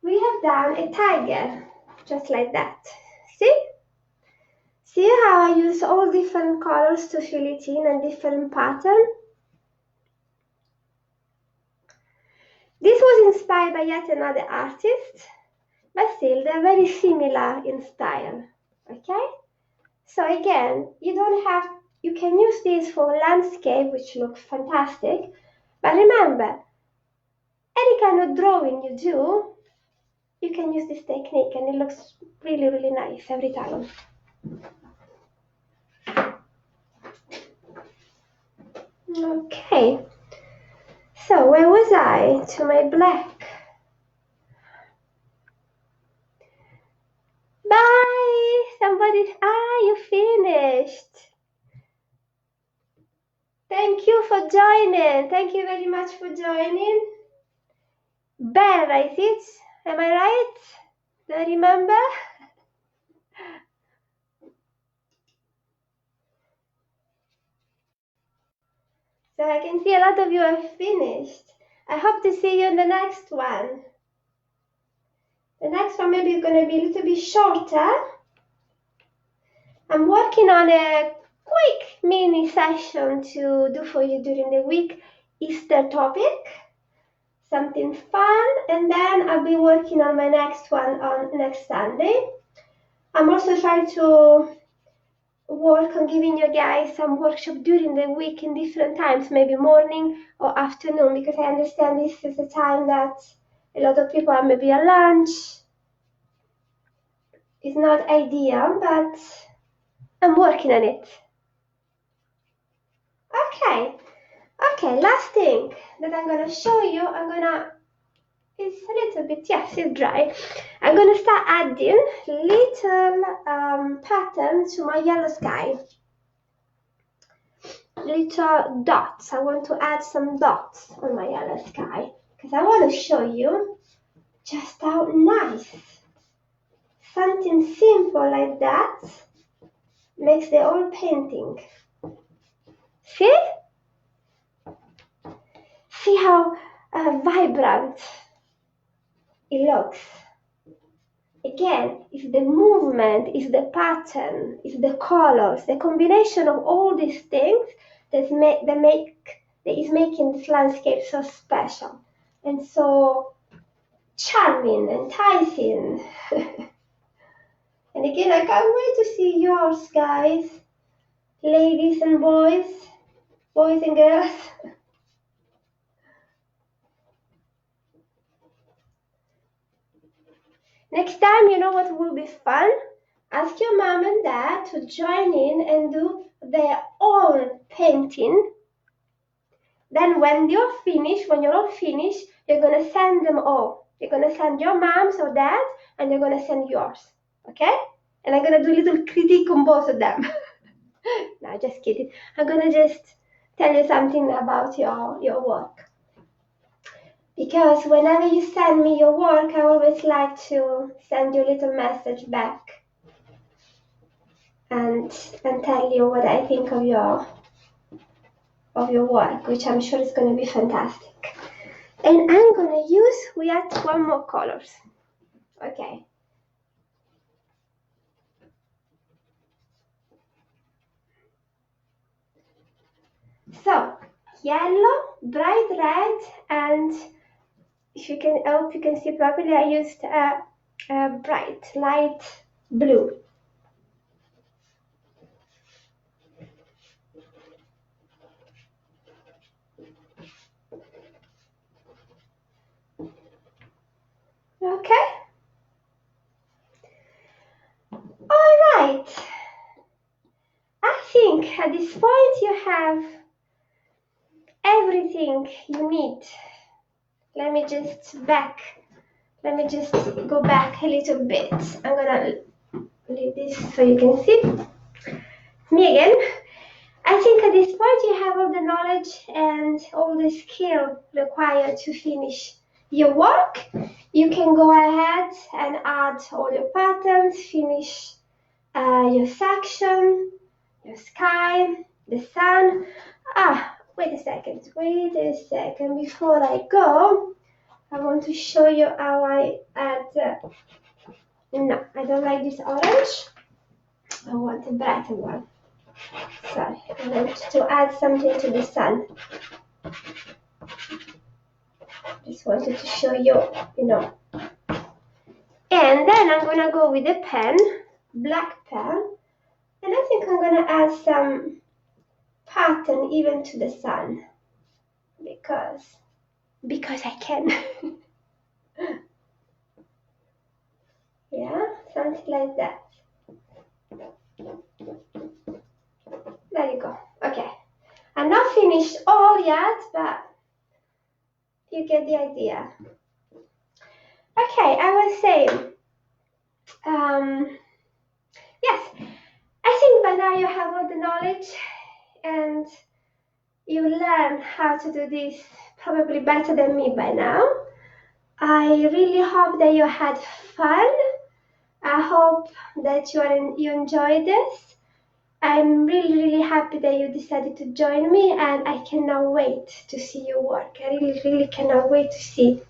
we have done a tiger, just like that. See how I use all different colors to fill it in and different pattern? This was inspired by yet another artist, but still they're very similar in style, okay? So again, you can use this for landscape, which looks fantastic, but remember, any kind of drawing you do, you can use this technique and it looks really, really nice every time. Okay, so where was I? To my black. Bye! Somebody, you finished. Thank you for joining. Thank you very much for joining. Bella, is it? Am I right? Do I remember? So I can see a lot of you have finished. I hope to see you in the next one. The next one maybe is going to be a little bit shorter. I'm working on a quick mini session to do for you during the week, Easter topic, something fun, and then I'll be working on my next one on next Sunday. I'm also trying to work on giving you guys some workshop during the week in different times, maybe morning or afternoon, because I understand this is a time that a lot of people are maybe at lunch. It's not ideal, but I'm working on it. Okay, last thing that I'm gonna show you, it's a little bit, yes, it's dry. I'm gonna start adding little pattern to my yellow sky. Little dots. I want to add some dots on my yellow sky because I want to show you just how nice something simple like that makes the whole painting. See how vibrant it looks. Again, it's the movement, it's the pattern, it's the colors, the combination of all these things that is making this landscape so special and so charming, enticing. And again, I can't wait to see yours, guys, ladies and boys and girls. Next time, you know what will be fun? Ask your mom and dad to join in and do their own painting. Then when you're all finished, you're going to send them all. You're going to send your moms or dad, and you're going to send yours. Okay? And I'm going to do a little critique on both of them. No, just kidding. I'm going to just tell you something about your work. because whenever you send me your work, I always like to send you a little message back and tell you what I think of your work, which I'm sure is going to be fantastic. And I'm going to use, we had one more colors. Okay. So, yellow, bright red, and if you can, I hope you can see properly, I used a bright, light blue. Okay. All right. I think at this point you have everything you need. Let me just go back a little bit. I'm gonna leave this so you can see me again. I think at this point you have all the knowledge and all the skill required to finish your work. You can go ahead and add all your patterns, finish your section, your sky, the sun. Wait a second. Before I go, I want to show you how I add. No, I don't like this orange. I want a brighter one. Sorry, I want to add something to the sun. Just wanted to show you, And then I'm gonna go with a pen, black pen, and I think I'm gonna add some pattern even to the sun because I can. Yeah, something like that. There you go. Okay. I'm not finished all yet, but you get the idea. Okay, I was saying, yes, I think by now you have all the knowledge and you learn how to do this probably better than me by now. I really hope that you had fun. I hope that you enjoyed this. I'm really happy that you decided to join me, and I cannot wait to see your work. I really cannot wait to see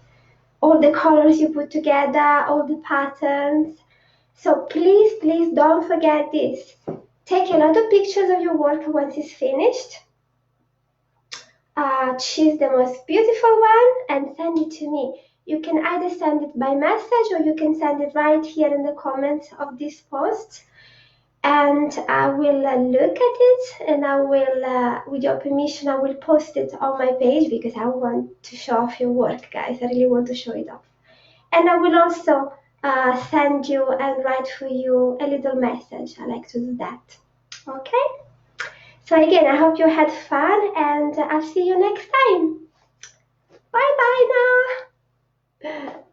all the colors you put together, all the patterns. So please don't forget this. Take a lot of pictures of your work once it's finished. Choose the most beautiful one and send it to me. You can either send it by message or you can send it right here in the comments of this post. And I will look at it, and I will, with your permission, I will post it on my page because I want to show off your work, guys. I really want to show it off. And I will also send you and write for you a little message. I like to do that. Okay? So again, I hope you had fun, and I'll see you next time. Bye now.